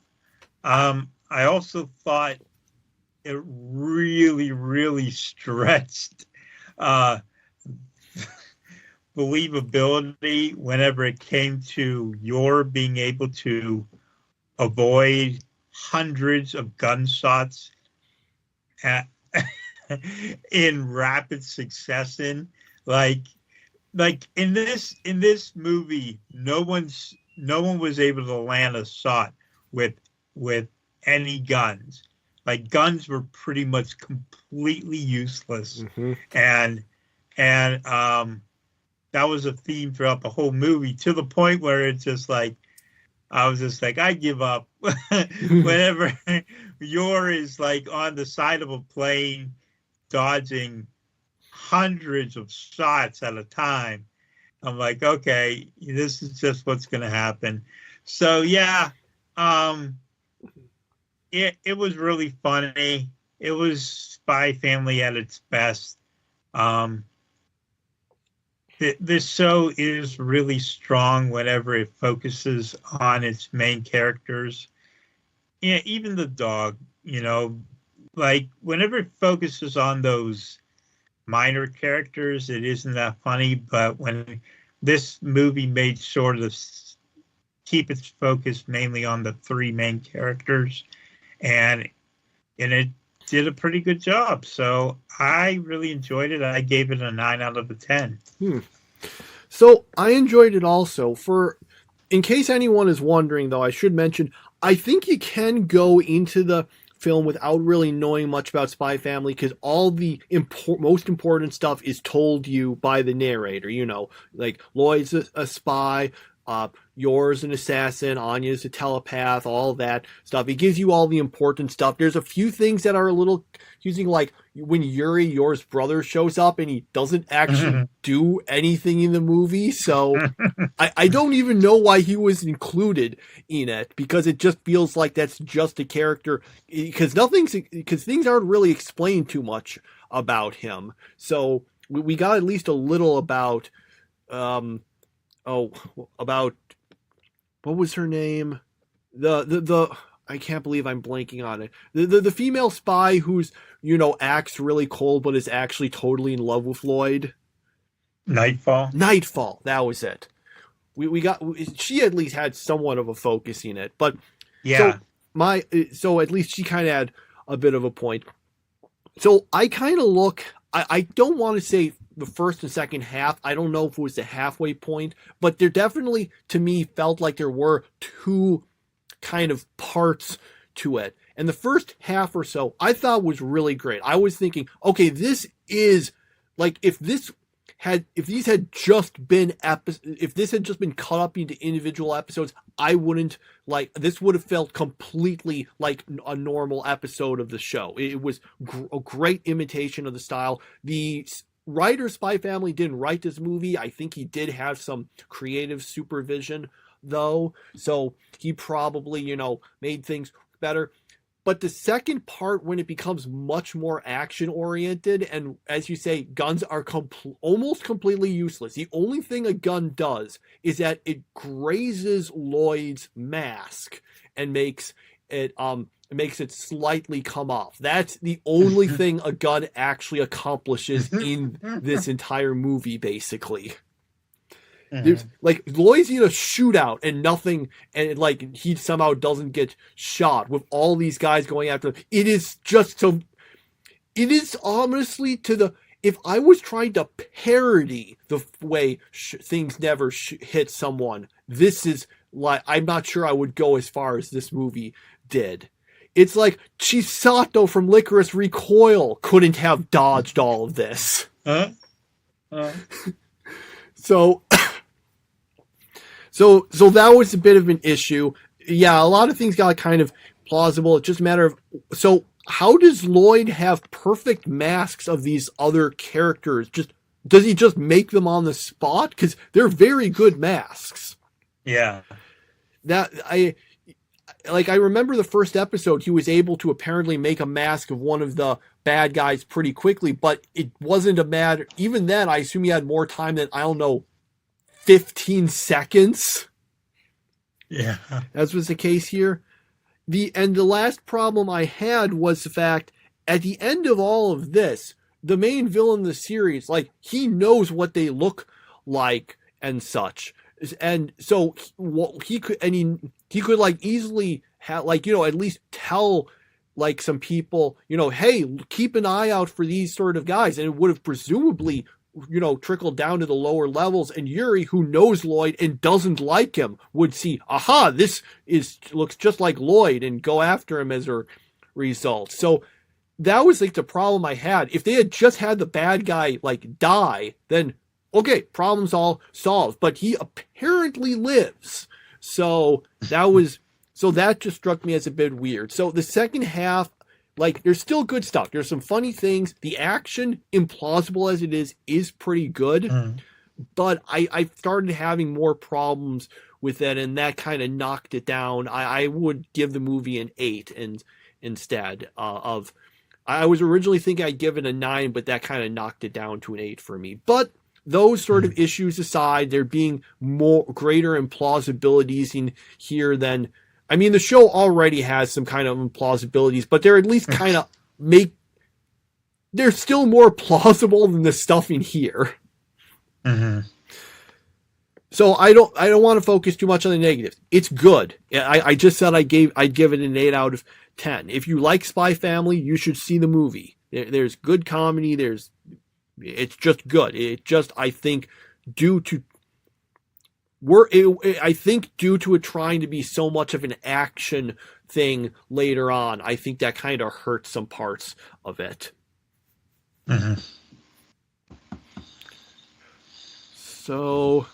I also thought it really, really stretched believability whenever it came to your being able to avoid hundreds of gunshots in rapid succession. Like in this movie, no one was able to land a shot with any guns. Like, guns were pretty much completely useless. Mm-hmm. And that was a theme throughout the whole movie, to the point where it's just like, I was just like, I give up. Whenever Yor is like on the side of a plane dodging hundreds of shots at a time, I'm like, okay, this is just what's going to happen. So yeah, it was really funny. It was Spy Family at its best. This show is really strong whenever it focuses on its main characters. Yeah, even the dog, like whenever it focuses on those minor characters, it isn't that funny. But when this movie made sure to keep its focus mainly on the 3 main characters, and it did a pretty good job. So I really enjoyed it. I gave it a 9 out of 10. So I enjoyed it also. In case anyone is wondering, though, I should mention, I think you can go into the film without really knowing much about Spy Family, because all the most important stuff is told you by the narrator. You know, like Lloyd's a spy, Yor's an assassin, Anya's a telepath, all that stuff. It gives you all the important stuff. There's a few things that are a little confusing, like when Yuri, Yor's brother, shows up and he doesn't actually do anything in the movie. So I don't even know why he was included in it, because it just feels like that's just a character, because things aren't really explained too much about him. So we got at least a little about about what was her name? The I can't believe I'm blanking on it. The female spy who's, you know, acts really cold but is actually totally in love with Lloyd. Nightfall. That was it. We got, she at least had somewhat of a focus in it, but yeah. So at least she kind of had a bit of a point. So I kind of I don't want to say the first and second half. I don't know if it was the halfway point, but there definitely, to me, felt like there were two kind of parts to it. And the first half or so I thought was really great. I was thinking, okay, this is like, if this had just been cut up into individual episodes, I wouldn't like, this would have felt completely like a normal episode of the show. It was a great imitation of the style. The writer Spy Family didn't write this movie. I think he did have some creative supervision though, so he probably, you know, made things better. But the second part, when it becomes much more action oriented, and as you say, guns are almost completely useless. The only thing a gun does is that it grazes Lloyd's mask and makes it slightly come off. That's the only thing a gun actually accomplishes in this entire movie, basically. There's like, Lloyd's in a shootout and nothing, and like he somehow doesn't get shot with all these guys going after him. It is honestly if I was trying to parody the way things never hit someone, this is like, I'm not sure I would go as far as this movie did. It's like Chisato from Licorice Recoil couldn't have dodged all of this. So that was a bit of an issue. Yeah, a lot of things got kind of plausible. It's just a matter of, so how does Lloyd have perfect masks of these other characters? Does he just make them on the spot? Because they're very good masks. Yeah. I remember the first episode, he was able to apparently make a mask of one of the bad guys pretty quickly, but it wasn't a matter. Even then, I assume he had more time than, I don't know, 15 seconds. Yeah. As was the case here. The last problem I had was the fact, at the end of all of this, the main villain of the series, like, he knows what they look like and such. And so he could like easily have, like, you know, at least tell like some people, you know, hey, keep an eye out for these sort of guys. And it would have presumably, you know, trickled down to the lower levels, and Yuri, who knows Lloyd and doesn't like him, would see, aha, this looks just like Lloyd, and go after him as a result. So that was like the problem I had. If they had just had the bad guy like die, then okay, problem's all solved. But he apparently lives. So that just struck me as a bit weird. So the second half, like, there's still good stuff. There's some funny things. The action, implausible as it is pretty good. But I started having more problems with that, and that kind of knocked it down. I would give the movie an 8 instead of... I was originally thinking I'd give it a 9, but that kind of knocked it down to an 8 for me. But those sort of issues aside, there being greater implausibilities in here than... I mean, the show already has some kind of implausibilities, but they're at least kind of they're still more plausible than the stuff in here. So I don't want to focus too much on the negatives. It's good. I just said I'd give it an 8 out of 10. If you like Spy Family, you should see the movie. There's good comedy. It's just good. It just, I think, due to I think due to it trying to be so much of an action thing later on, I think that kind of hurts some parts of it. Mm-hmm. So,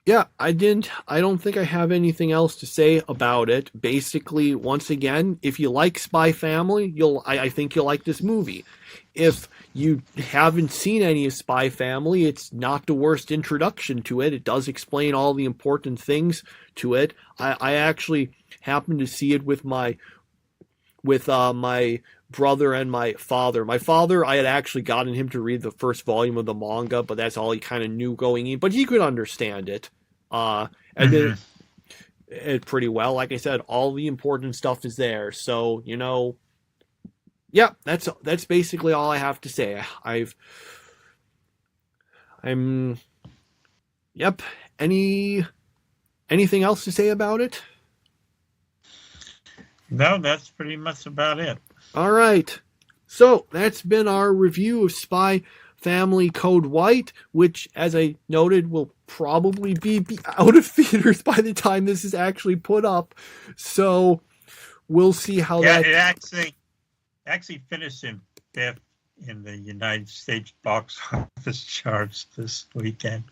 yeah, I don't think I have anything else to say about it. Basically, once again, if you like Spy Family, I think you'll like this movie. If you haven't seen any of Spy Family, it's not the worst introduction to it. It does explain all the important things to it. I actually happened to see it with my brother and my father. My father, I had actually gotten him to read the first volume of the manga, but that's all he kind of knew going in. But he could understand it. And then it pretty well. Like I said, all the important stuff is there. So, yeah, that's basically all I have to say. Yep. Anything else to say about it? No, that's pretty much about it. All right. So that's been our review of Spy Family Code White, which, as I noted, will probably be out of theaters by the time this is actually put up. So we'll see how that... it actually finished in fifth in the United States box office charts this weekend.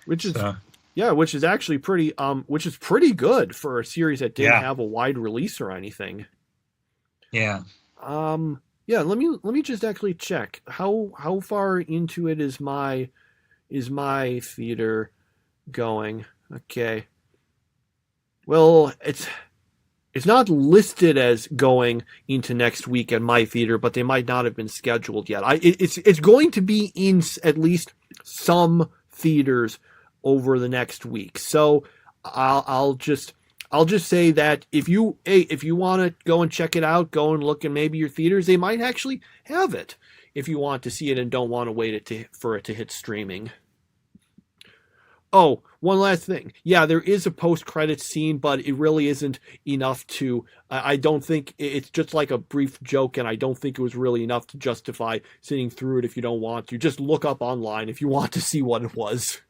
Which is actually pretty good for a series that didn't have a wide release or anything. Yeah. Yeah, let me just actually check. How far into it is my theater going? Okay. Well, it's not listed as going into next week at my theater, but they might not have been scheduled yet. It's going to be in at least some theaters over the next week. So I'll just say that if you want to go and check it out, go and look in maybe your theaters. They might actually have it if you want to see it and don't want to wait for it to hit streaming. Oh, one last thing. Yeah, there is a post-credits scene, but it really isn't enough to... I don't think... It's just like a brief joke, and I don't think it was really enough to justify sitting through it if you don't want to. Just look up online if you want to see what it was.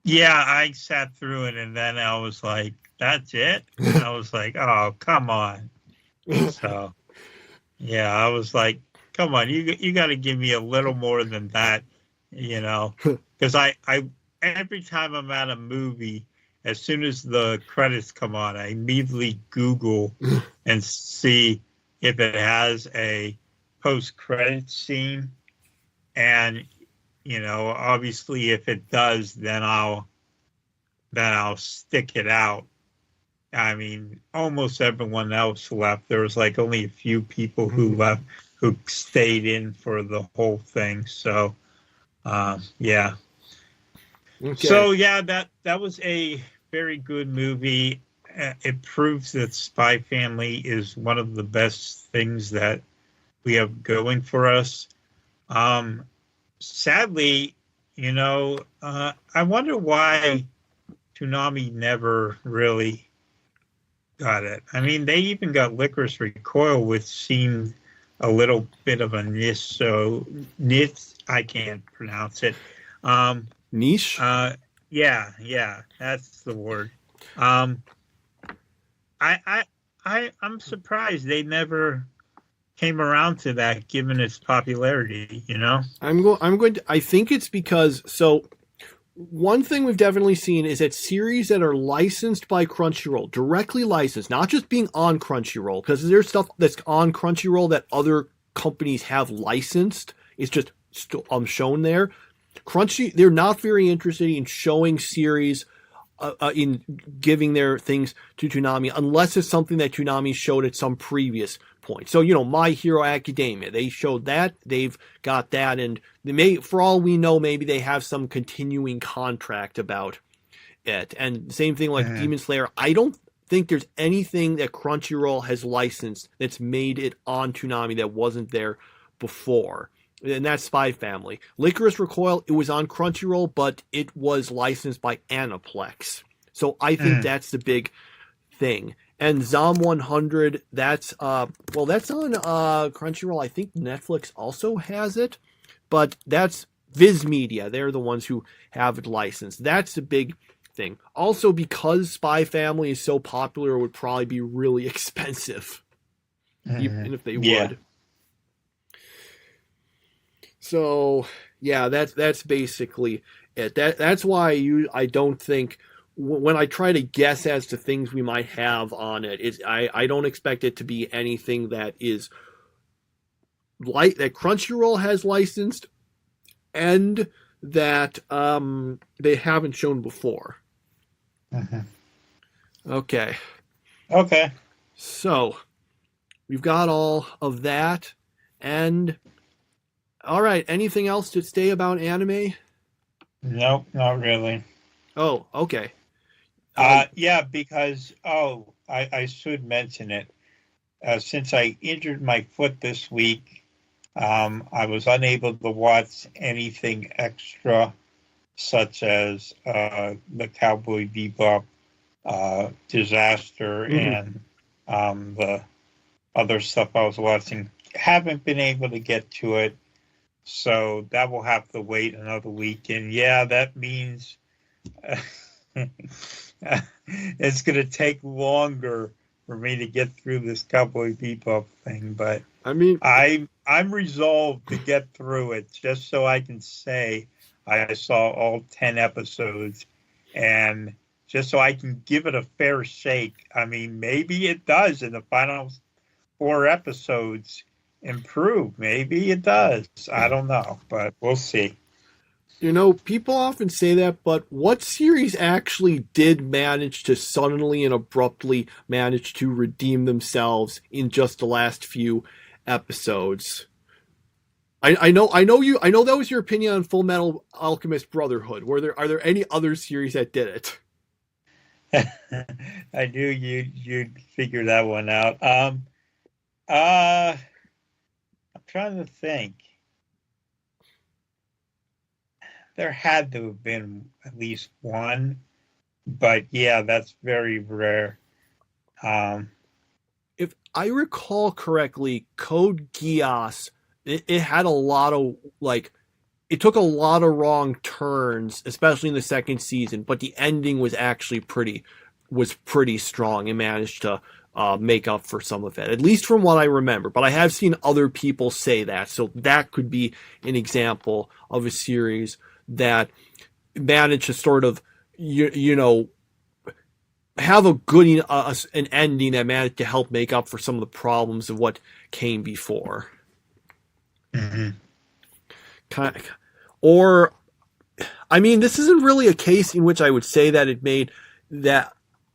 Yeah, I sat through it, and then I was like, that's it? And I was like, oh, come on. So, yeah, I was like, come on, you got to give me a little more than that, because I every time I'm at a movie, as soon as the credits come on, I immediately Google and see if it has a post-credit scene. And, obviously if it does, then I'll stick it out. I mean, almost everyone else left. There was like only a few people who left, who stayed in for the whole thing. So, yeah. Okay. So yeah, that was a very good movie. It proves that Spy Family is one of the best things that we have going for us. Sadly, I wonder why Toonami never really got it. I mean, they even got Licorice Recoil, which seemed a little bit of a niche. So niche, I can't pronounce it. Niche? Yeah, that's the word. I'm surprised they never came around to that, given its popularity. I think it's because one thing we've definitely seen is that series that are licensed by Crunchyroll, directly licensed, not just being on Crunchyroll, because there's stuff that's on Crunchyroll that other companies have licensed. It's just shown there. They're not very interested in showing series, in giving their things to Toonami, unless it's something that Toonami showed at some previous point. So, My Hero Academia, they showed that, they've got that, and for all we know, maybe they have some continuing contract about it. And same thing like Demon Slayer. I don't think there's anything that Crunchyroll has licensed that's made it on Toonami that wasn't there before. And that's Spy Family. Licorice Recoil, it was on Crunchyroll, but it was licensed by Aniplex. So I think that's the big thing. And Zom 100, that's on Crunchyroll. I think Netflix also has it, but that's Viz Media, they're the ones who have it licensed. That's the big thing. Also, because Spy Family is so popular, it would probably be really expensive, even if they would. So, yeah, that's basically it. That's why I don't think, when I try to guess as to things we might have on it, I don't expect it to be anything that is that Crunchyroll has licensed and that they haven't shown before. Okay. So we've got all of that, and all right. Anything else to say about anime? Nope, not really. Oh, okay. Yeah, because I should mention it. Since I injured my foot this week, I was unable to watch anything extra, such as the Cowboy Bebop disaster and the other stuff I was watching. Haven't been able to get to it, so that will have to wait another week. And yeah, that means it's going to take longer for me to get through this Cowboy Bebop thing. But I mean, I'm resolved to get through it, just so I can say I saw all 10 episodes, and just so I can give it a fair shake. I mean, maybe it does in the final 4 episodes improve. Maybe it does. I don't know, but we'll see. People often say that, but what series actually did manage to suddenly and abruptly manage to redeem themselves in just the last few episodes? I know that was your opinion on Full Metal Alchemist Brotherhood. Are there any other series that did it? I knew you'd figure that one out. I'm trying to think. There had to have been at least one, but yeah, that's very rare. If I recall correctly, Code Geass, it had a lot of, it took a lot of wrong turns, especially in the second season, but the ending was actually pretty strong and managed to make up for some of it, at least from what I remember. But I have seen other people say that, so that could be an example of a series that managed to sort of, have a good an ending that managed to help make up for some of the problems of what came before. Or, I mean, this isn't really a case in which I would say that it made that.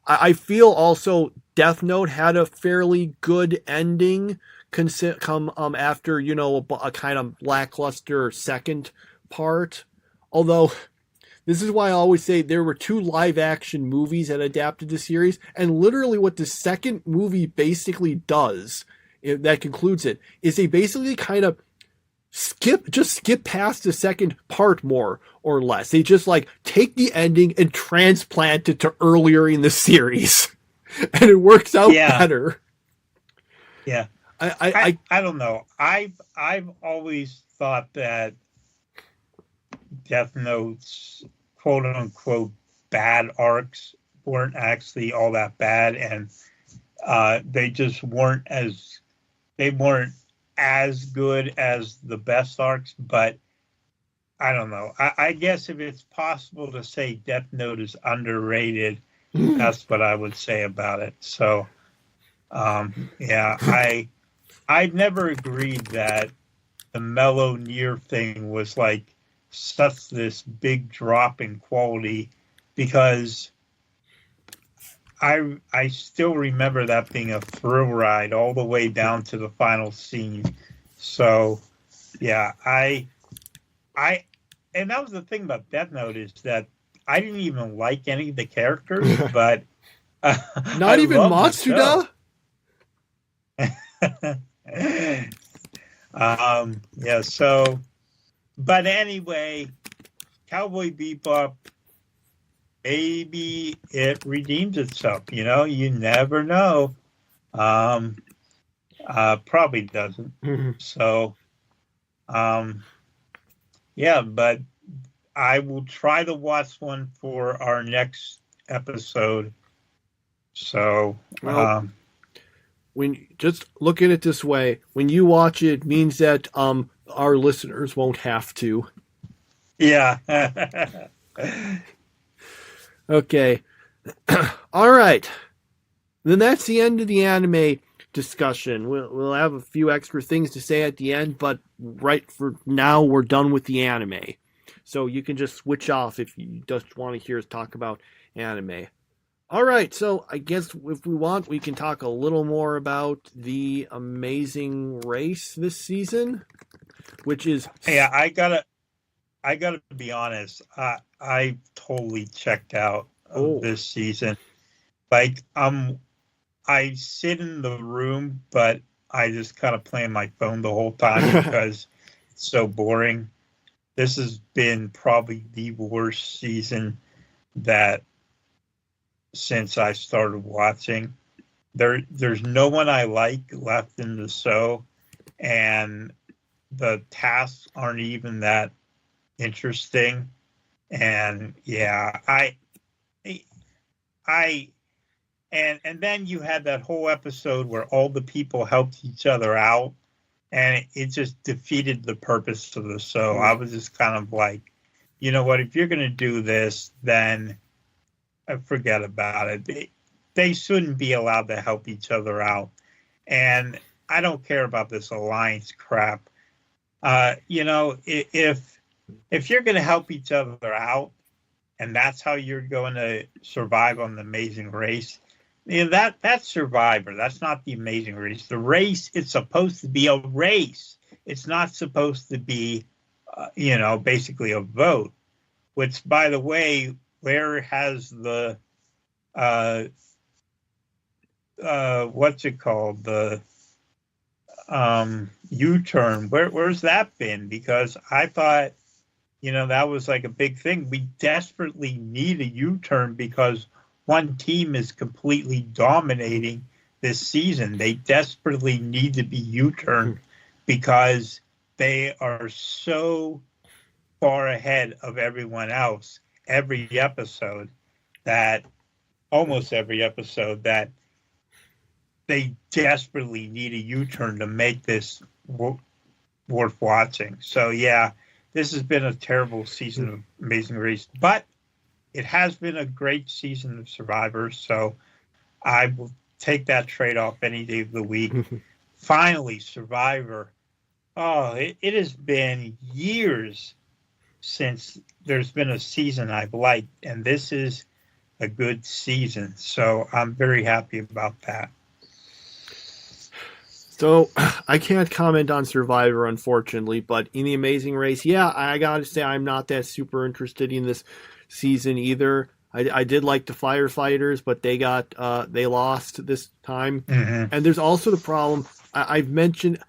I feel also Death Note had a fairly good ending come after, a kind of lackluster second part. Although, this is why I always say there were 2 live-action movies that adapted the series, and literally what the second movie basically does, that concludes it, is they basically kind of skip past the second part more or less. They just take the ending and transplant it to earlier in the series, and it works out better. Yeah, I don't know. I've always thought that Death Note's quote unquote bad arcs weren't actually all that bad, and they just weren't as good as the best arcs. But I don't know. I guess if it's possible to say Death Note is underrated, that's what I would say about it. So yeah, I've never agreed that the Mellow Near thing was such this big drop in quality, because I still remember that being a thrill ride all the way down to the final scene. So yeah, and that was the thing about Death Note, is that I didn't even like any of the characters, but not even Matsuda. Yeah, so, but anyway, Cowboy Bebop, maybe it redeems itself. You never know. Probably doesn't. So, Yeah, but I will try to watch one for our next episode. So, Well, when just look at it this way, when you watch it, it means that our listeners won't have to. yeah. Okay. All right. Then that's the end of the anime discussion. We'll have a few extra things to say at the end, but right for now, we're done with the anime. So you can just switch off if you just want to hear us talk about anime. All right, so I guess if we want, we can talk a little more about the Amazing Race this season, which is... Hey, I gotta be honest. I totally checked out of this season. Like, I sit in the room, but I just kind of play on my phone the whole time because it's so boring. This has been probably the worst season that since I started watching. There's no one I like left in the show, and the tasks aren't even that interesting. And yeah, and then you had that whole episode where all the people helped each other out, and it just defeated the purpose of the show. I was just kind of like, you know what, if you're going to do this, then forget about it. They shouldn't be allowed to help each other out. And I don't care about this alliance crap. You know, if you're going to help each other out, and that's how you're going to survive on the Amazing Race, you know, that's Survivor. That's not the Amazing Race. The race, it's supposed to be a race. It's not supposed to be, you know, basically a vote. Which, by the way, where has the what's it called, the U-turn, where's that been? Because I thought, you know, that was like a big thing. We desperately need a U-turn because one team is completely dominating this season. They desperately need to be U-turned because they are so far ahead of everyone else almost every episode, that they desperately need a U-turn to make this worth watching. So yeah, this has been a terrible season of Amazing Race, but it has been a great season of Survivor, so I will take that trade-off any day of the week. Finally, Survivor. Oh, it has been years since there's been a season I've liked, and this is a good season, so I'm very happy about that. So I can't comment on Survivor, unfortunately, but in the Amazing Race, yeah, I gotta say I'm not that super interested in this season either. I did like the firefighters, but they lost this time. Mm-hmm. And there's also the problem I've mentioned.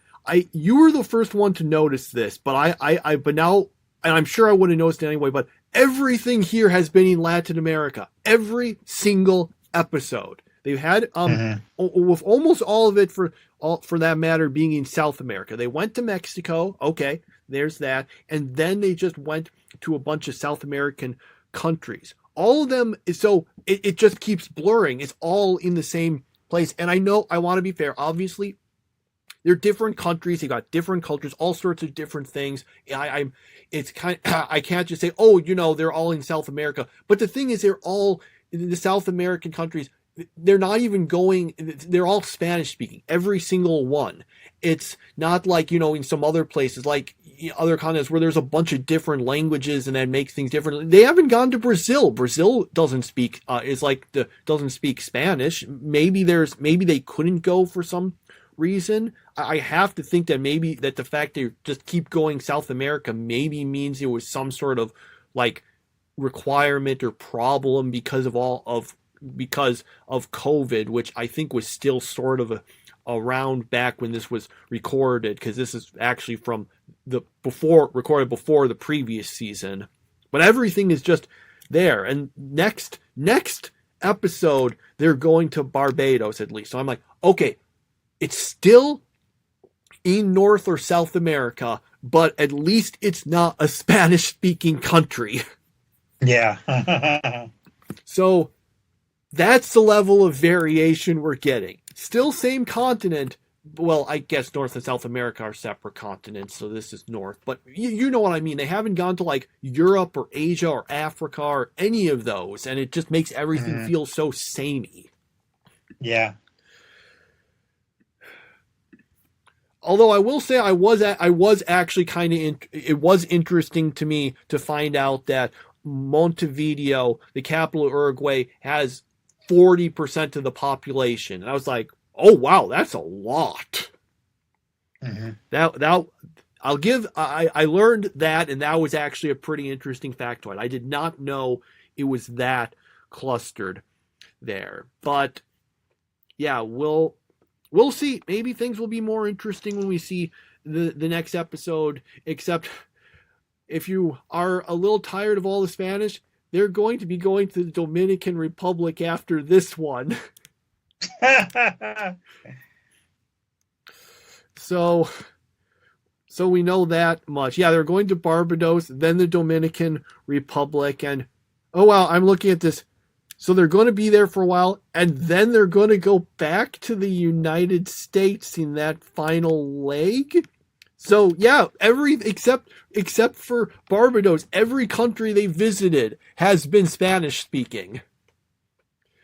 You were the first one to notice this, but but now, and I'm sure I would have noticed it anyway, but everything here has been in Latin America. Every single episode. They've had with almost all of it for that matter being in South America. They went to Mexico, okay, there's that, and then they just went to a bunch of South American countries. All of them, so it just keeps blurring. It's all in the same place. And I know, I want to be fair, obviously they're different countries, they got different cultures, all sorts of different things. It's kind of, I can't just say, oh, you know, they're all in South America. But the thing is, they're all in the South American countries. They're not even going, they're all Spanish speaking, every single one. It's not like, you know, in some other places, like other continents where there's a bunch of different languages and that makes things different. They haven't gone to Brazil. Brazil doesn't speak, doesn't speak Spanish. Maybe they couldn't go for some reason. I have to think that maybe that the fact they just keep going South America maybe means it was some sort of like requirement or problem because of COVID, which I think was still sort of around back when this was recorded, because this is actually from recorded before the previous season. But everything is just there. And next episode, they're going to Barbados at least. So I'm like, okay, it's still in North or South America, but at least it's not a Spanish-speaking country. Yeah. So that's the level of variation we're getting. Still same continent. Well, I guess North and South America are separate continents, so this is North. But you know what I mean. They haven't gone to like Europe or Asia or Africa or any of those, and it just makes everything feel so samey. Yeah. Although I will say I was actually kind of it was interesting to me to find out that Montevideo, the capital of Uruguay, has 40% of the population. And I was like, oh wow, that's a lot. That I learned that, and that was actually a pretty interesting factoid. I did not know it was that clustered there. But yeah, we'll see. Maybe things will be more interesting when we see the next episode, except if you are a little tired of all the Spanish, they're going to be going to the Dominican Republic after this one. So we know that much. Yeah, they're going to Barbados, then the Dominican Republic, and oh wow, I'm looking at this. So they're going to be there for a while, and then they're going to go back to the United States in that final leg. So yeah, except for Barbados, every country they visited has been Spanish speaking.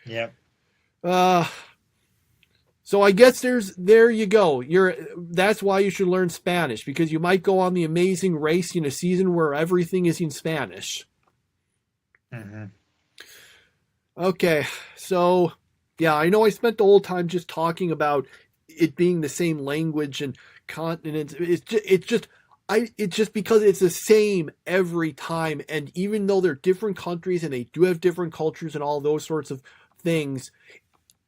Yep. So I guess there you go. That's why you should learn Spanish, because you might go on The Amazing Race in a season where everything is in Spanish. Okay, so yeah, I know I spent the whole time just talking about it being the same language and continents. It's just because it's the same every time, and even though they're different countries and they do have different cultures and all those sorts of things,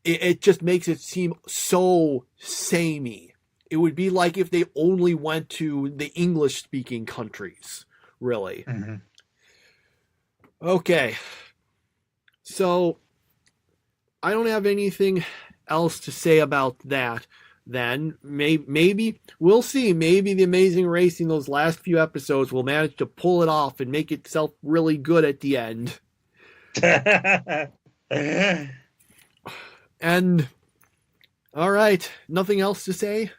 it just makes it seem so samey. It would be like if they only went to the English-speaking countries, really. Okay. So, I don't have anything else to say about that then. Maybe, we'll see. Maybe The Amazing Race in those last few episodes will manage to pull it off and make itself really good at the end. And, all right, nothing else to say?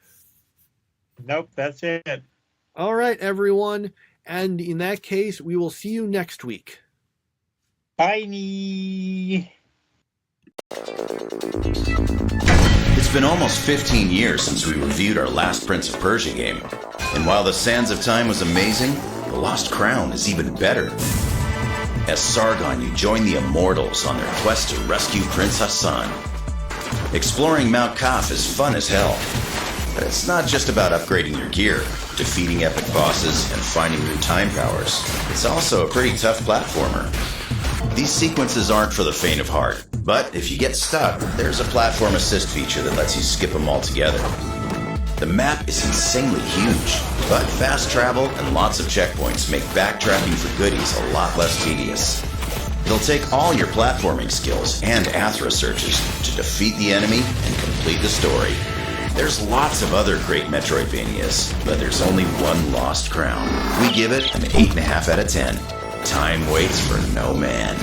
Nope, that's it. All right, everyone. And in that case, we will see you next week. Bye. It's been almost 15 years since we reviewed our last Prince of Persia game. And while The Sands of Time was amazing, The Lost Crown is even better. As Sargon, you join the Immortals on their quest to rescue Prince Hassan. Exploring Mount Kaf is fun as hell. But it's not just about upgrading your gear, defeating epic bosses, and finding new time powers. It's also a pretty tough platformer. These sequences aren't for the faint of heart, but if you get stuck, there's a platform assist feature that lets you skip them altogether. The map is insanely huge, but fast travel and lots of checkpoints make backtracking for goodies a lot less tedious. It'll take all your platforming skills and Athra searches to defeat the enemy and complete the story. There's lots of other great Metroidvanias, but there's only one Lost Crown. We give it an 8.5 out of 10. Time waits for no man.